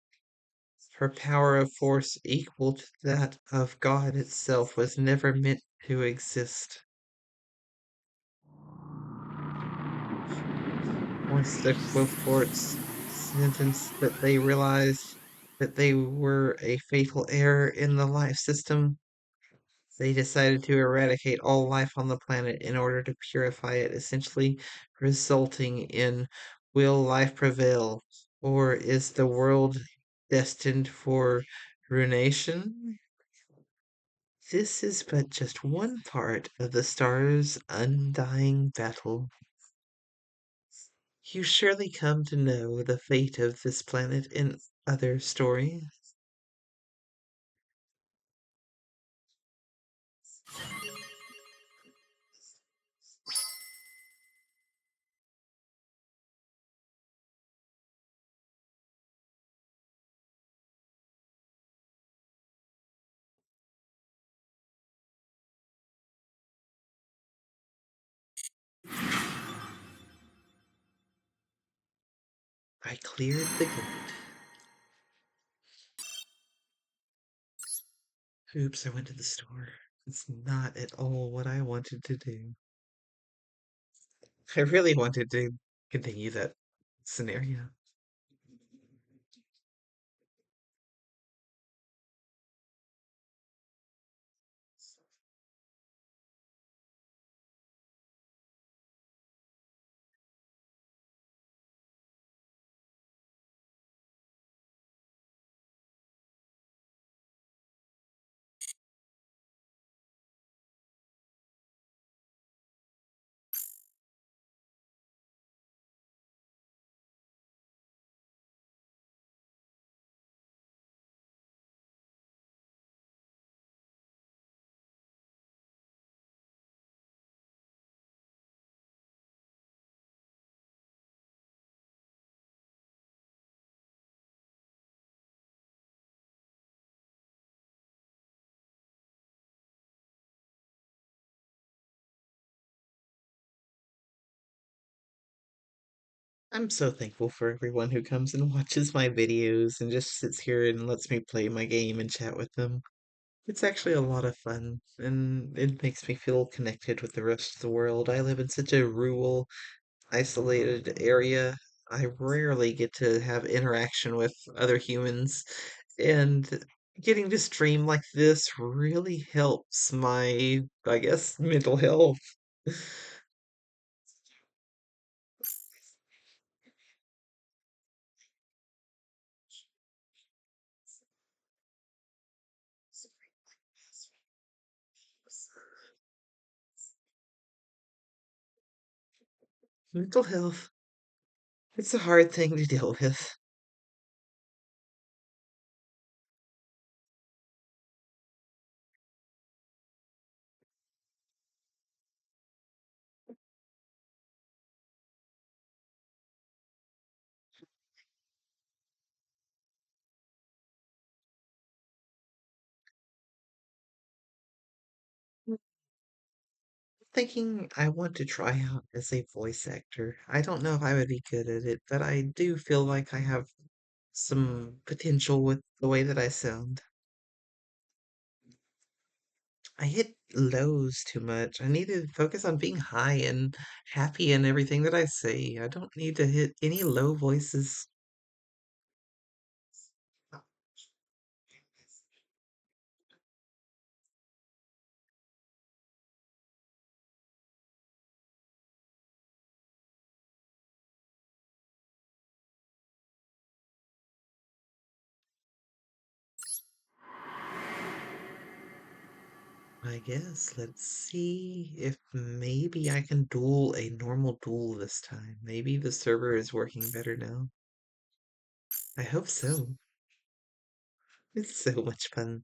Her power of force equal to that of God itself was never meant to exist. Once the Quiforts sentenced that they realized that they were a fatal error in the life system, they decided to eradicate all life on the planet in order to purify it, essentially resulting in will life prevail, or is the world destined for ruination? This is but just one part of the star's undying battle. You surely come to know the fate of this planet in other stories. I cleared the gate. Oops, I went to the store. It's not at all what I wanted to do. I really wanted to continue that scenario. I'm so thankful for everyone who comes and watches my videos and just sits here and lets me play my game and chat with them. It's actually a lot of fun, and it makes me feel connected with the rest of the world. I live in such a rural, isolated area. I rarely get to have interaction with other humans, and getting to stream like this really helps my, I guess, mental health. Mental health, it's a hard thing to deal with. Thinking I want to try out as a voice actor. I don't know if I would be good at it, but I do feel like I have some potential with the way that I sound. I hit lows too much. I need to focus on being high and happy in everything that I say. I don't need to hit any low voices. I guess let's see if maybe I can duel a normal duel this time. Maybe the server is working better now. I hope so. It's so much fun.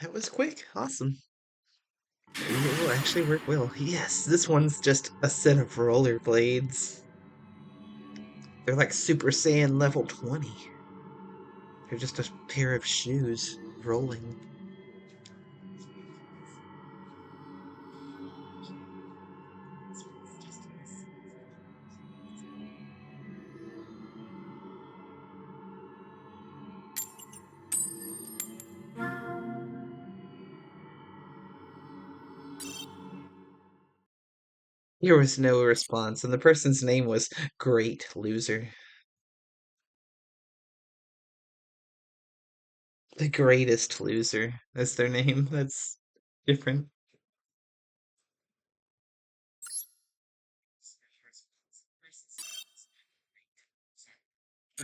That was quick. Awesome. It will actually work well. Yes, this one's just a set of rollerblades. They're like Super Saiyan level 20. They're just a pair of shoes rolling. There was no response, and the person's name was Great Loser. The Greatest Loser. That's their name. That's different.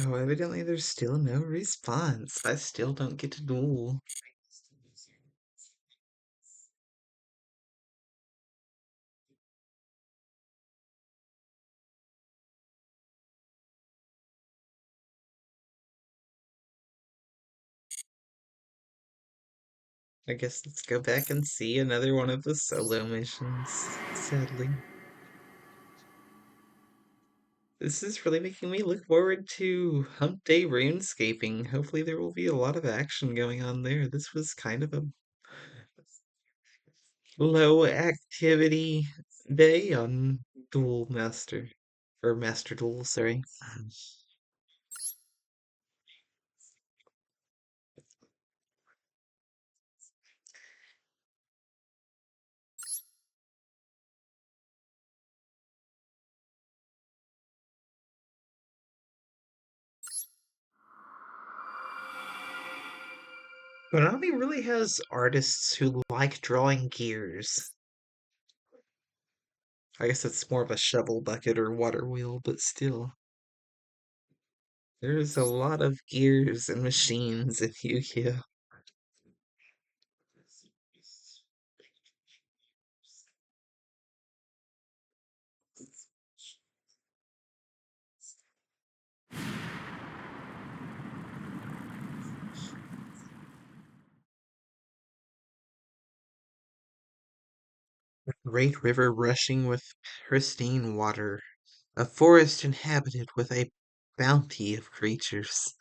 Oh, evidently there's still no response. I still don't get to duel. I guess let's go back and see another one of the solo missions, sadly. This is really making me look forward to Hump Day RuneScaping. Hopefully there will be a lot of action going on there. This was kind of a low activity day on Duel Master. Or Master Duel, sorry. Konami really has artists who like drawing gears. I guess it's more of a shovel bucket or water wheel, but still. There's a lot of gears and machines in Yu-Gi-Oh! Great river rushing with pristine water. A forest inhabited with a bounty of creatures.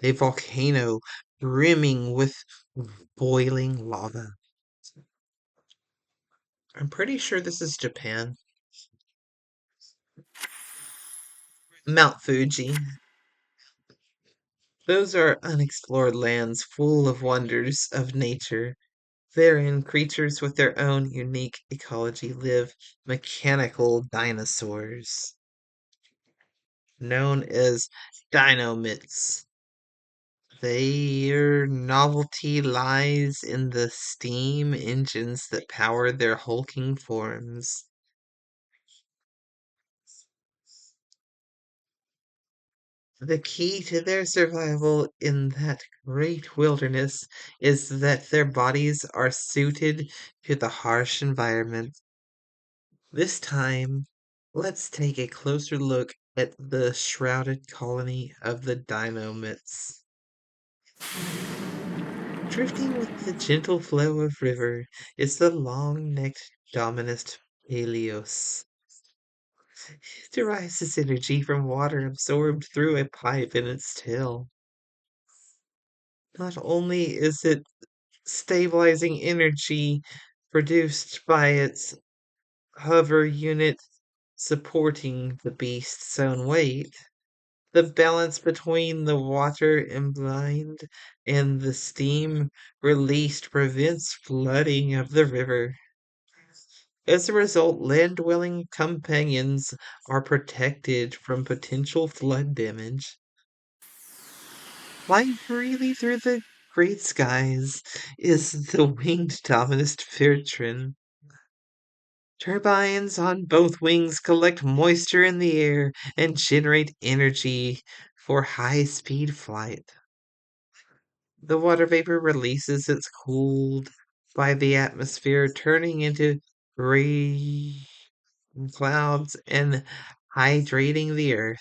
A volcano brimming with boiling lava. I'm pretty sure this is Japan. Mount Fuji. Those are unexplored lands full of wonders of nature. Therein, creatures with their own unique ecology live, mechanical dinosaurs, known as dinomits. Their novelty lies in the steam engines that power their hulking forms. The key to their survival in that great wilderness is that their bodies are suited to the harsh environment. This time, let's take a closer look at the shrouded colony of the Dinomits. Drifting with the gentle flow of river is the long-necked Dominus Helios. It derives its energy from water absorbed through a pipe in its tail. Not only is it stabilizing energy produced by its hover unit supporting the beast's own weight, the balance between the water imbibed and the steam released prevents flooding of the river. As a result, land-dwelling companions are protected from potential flood damage. Flying freely through the great skies is the winged Dominus Firtrin. Turbines on both wings collect moisture in the air and generate energy for high-speed flight. The water vapor releases its cooled by the atmosphere, turning into rain clouds and hydrating the earth.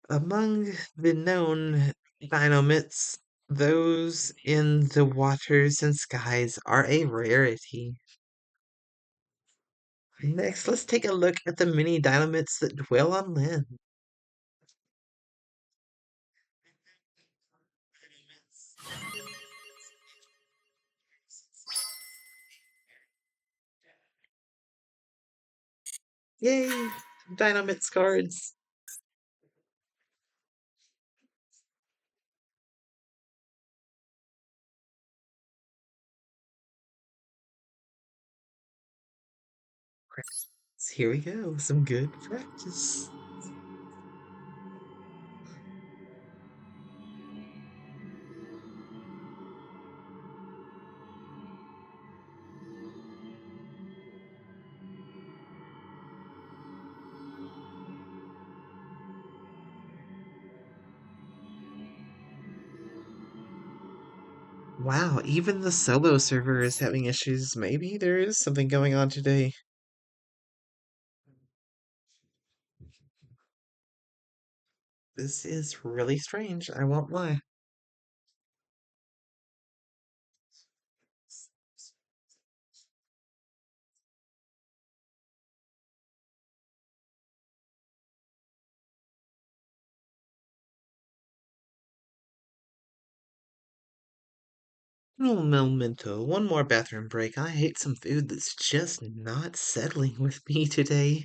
Among the known dynamites, those in the waters and skies are a rarity. Next, let's take a look at the many dynamites that dwell on land. Yay! Dynamites cards. Here we go. Some good practice. Wow, even the solo server is having issues. Maybe there is something going on today. This is really strange, I won't lie. Oh, memento. One more bathroom break. I hate some food that's just not settling with me today.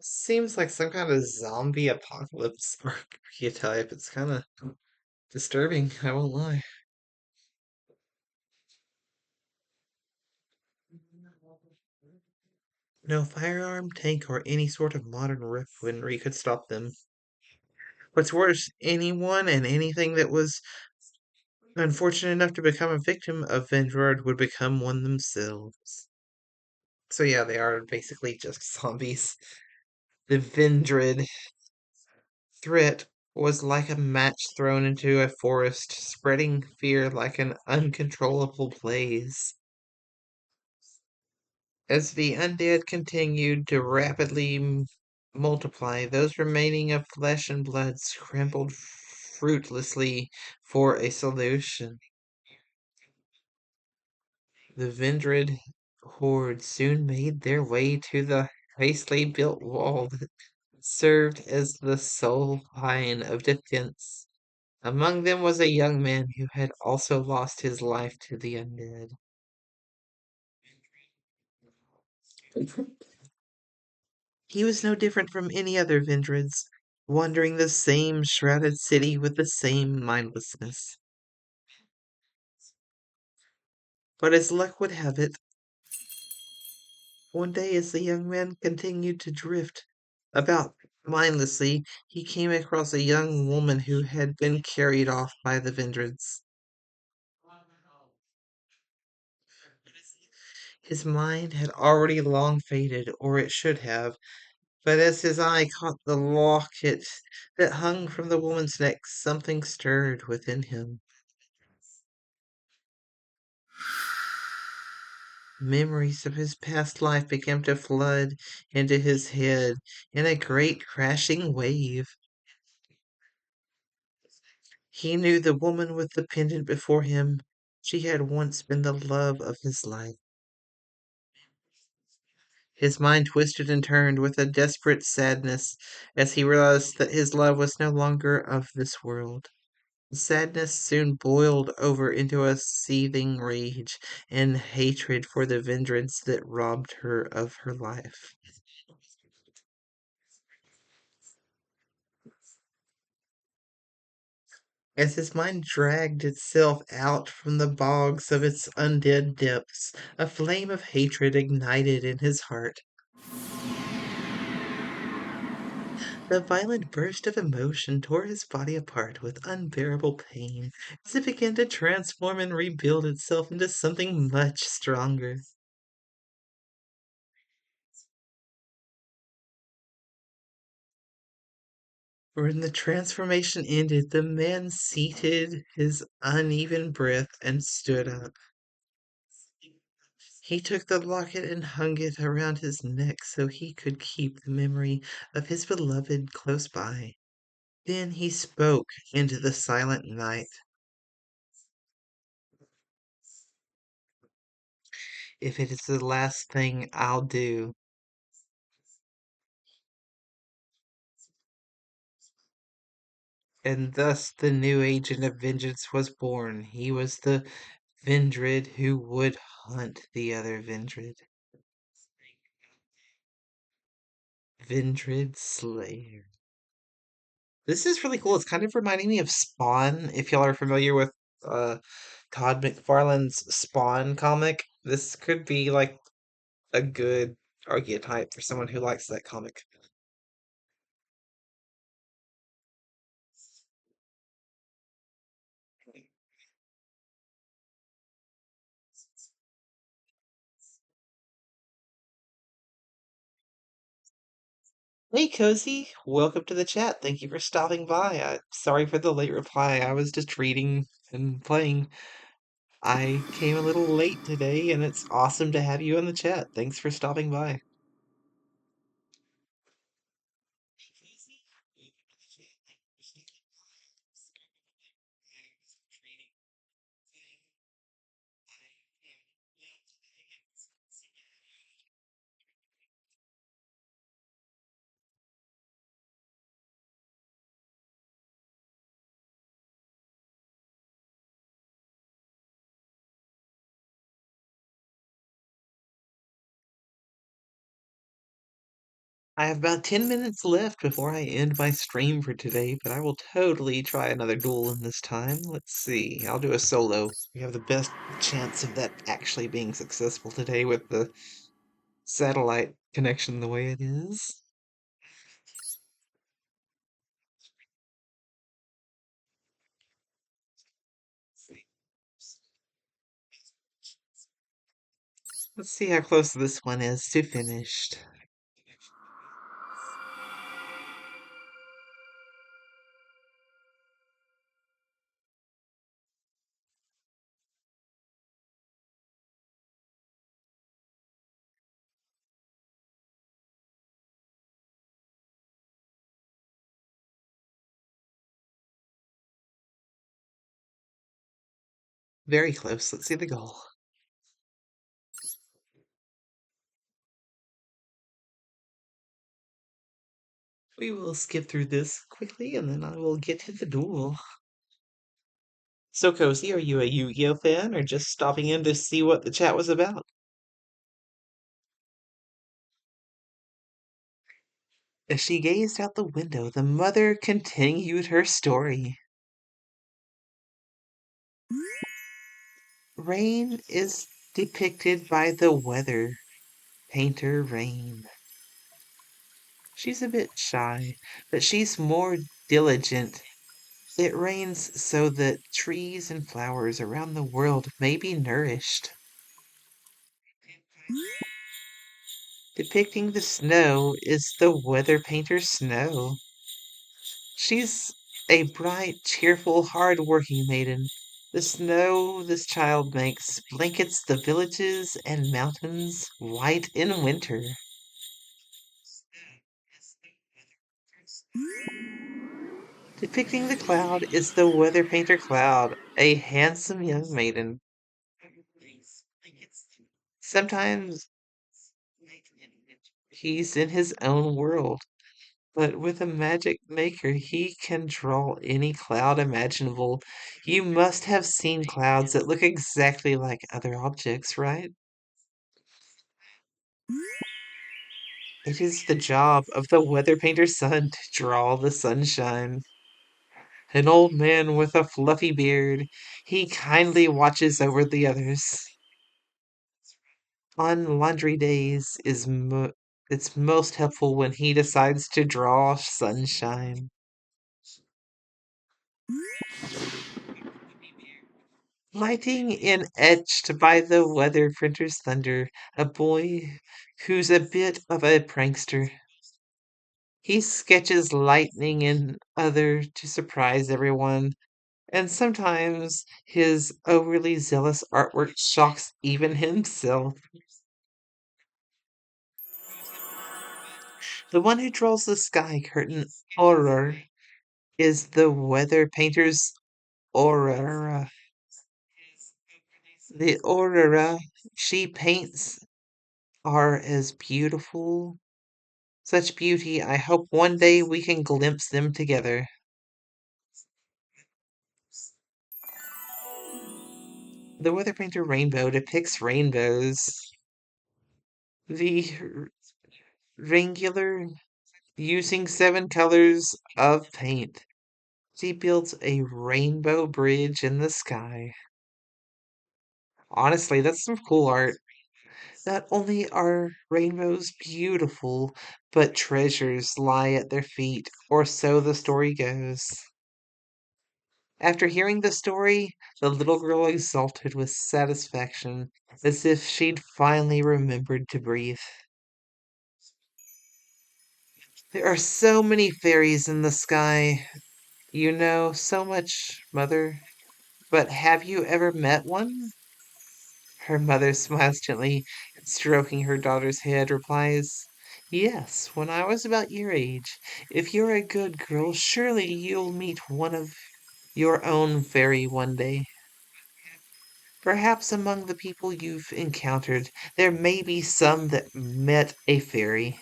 Seems like some kind of zombie apocalypse archetype. It's kind of disturbing, I won't lie. No firearm, tank, or any sort of modern weaponry could stop them. What's worse, anyone and anything that was unfortunate enough to become a victim of Vendrod would become one themselves. So yeah, they are basically just zombies. The Vendrid threat was like a match thrown into a forest, spreading fear like an uncontrollable blaze. As the undead continued to rapidly multiply, those remaining of flesh and blood scrambled fruitlessly for a solution. The Vendrid horde soon made their way to the hastily built wall that served as the sole line of defense. Among them was a young man who had also lost his life to the undead. He was no different from any other Vendrids, wandering the same shrouded city with the same mindlessness. But as luck would have it, one day as the young man continued to drift about mindlessly, he came across a young woman who had been carried off by the Vendrids. His mind had already long faded, or it should have, but as his eye caught the locket that hung from the woman's neck, something stirred within him. Memories of his past life began to flood into his head in a great crashing wave. He knew the woman with the pendant before him. She had once been the love of his life. His mind twisted and turned with a desperate sadness as he realized that his love was no longer of this world. The sadness soon boiled over into a seething rage and hatred for the vengeance that robbed her of her life. As his mind dragged itself out from the bogs of its undead depths, a flame of hatred ignited in his heart. The violent burst of emotion tore his body apart with unbearable pain as it began to transform and rebuild itself into something much stronger. When the transformation ended, the man seated his uneven breath and stood up. He took the locket and hung it around his neck so he could keep the memory of his beloved close by. Then he spoke into the silent night. If it is the last thing I'll do. And thus the new agent of vengeance was born. He was the Vendrid who would hunt the other Vendrid. Vendrid Slayer. This is really cool. It's kind of reminding me of Spawn. If y'all are familiar with uh, Todd McFarlane's Spawn comic, this could be like a good archetype for someone who likes that comic. Hey, Cozy, welcome to the chat. Thank you for stopping by. Sorry for the late reply. I was just reading and playing. I came a little late today, and it's awesome to have you in the chat. Thanks for stopping by. I have about 10 minutes left before I end my stream for today, but I will totally try another duel in this time. Let's see. I'll do a solo. We have the best chance of that actually being successful today with the satellite connection the way it is. Let's see how close this one is to finished. Very close. Let's see the goal. We will skip through this quickly and then I will get to the duel. So, Cozy, are you a Yu-Gi-Oh fan or just stopping in to see what the chat was about? As she gazed out the window, the mother continued her story. Rain is depicted by the weather painter Rain. She's a bit shy, but she's more diligent. It rains so that trees and flowers around the world may be nourished. Depicting the snow is the weather painter Snow. She's a bright, cheerful, hard-working maiden. The snow this child makes blankets the villages and mountains white in winter. Depicting the cloud is the weather painter Cloud, a handsome young maiden. Sometimes he's in his own world, but with a magic maker he can draw any cloud imaginable. You must have seen clouds that look exactly like other objects, right? It is the job of the weather painter's son to draw the sunshine. An old man with a fluffy beard, he kindly watches over the others. On laundry days it's most helpful when he decides to draw sunshine. Lighting in etched by the weather printer's thunder, a boy who's a bit of a prankster. He sketches lightning and other to surprise everyone, and sometimes his overly zealous artwork shocks even himself. The one who draws the sky curtain horror is the weather painter's aurora. The aurora she paints are as beautiful, such beauty. I hope one day we can glimpse them together. The weather painter rainbow depicts rainbows. The Rangular using 7 colors of paint. She builds a rainbow bridge in the sky. Honestly, that's some cool art. Not only are rainbows beautiful, but treasures lie at their feet, or so the story goes. After hearing the story, the little girl exulted with satisfaction, as if she'd finally remembered to breathe. There are so many fairies in the sky. You know so much, Mother. But have you ever met one? Her mother smiles gently, and stroking her daughter's head, replies, Yes, when I was about your age. If you're a good girl, surely you'll meet one of your own fairy one day. Perhaps among the people you've encountered, there may be some that met a fairy.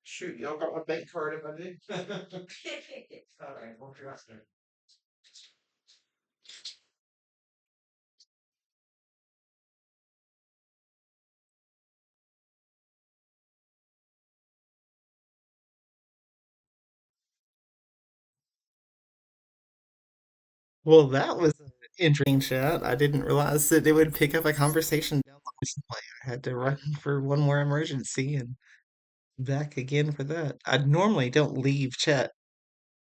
Shoot, y'all got my bank card if I do. All right, well, well, that was an interesting chat. I didn't realize that it would pick up a conversation down the line. I had to run for one more emergency and back again for that. I normally don't leave chat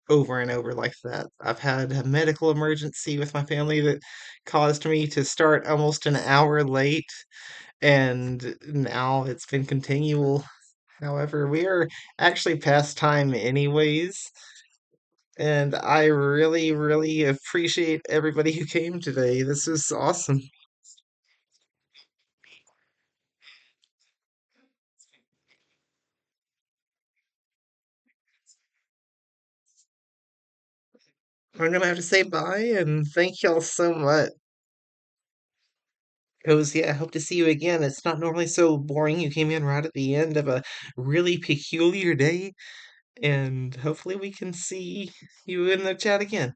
over and over like that. I've had a medical emergency with my family that caused me to start almost an hour late, and now it's been continual. However, we are actually past time anyways, and I really, really appreciate everybody who came today. This is awesome. I'm gonna have to say bye and thank y'all so much. Cozy, I hope to see you again. It's not normally so boring. You came in right at the end of a really peculiar day, and hopefully we can see you in the chat again.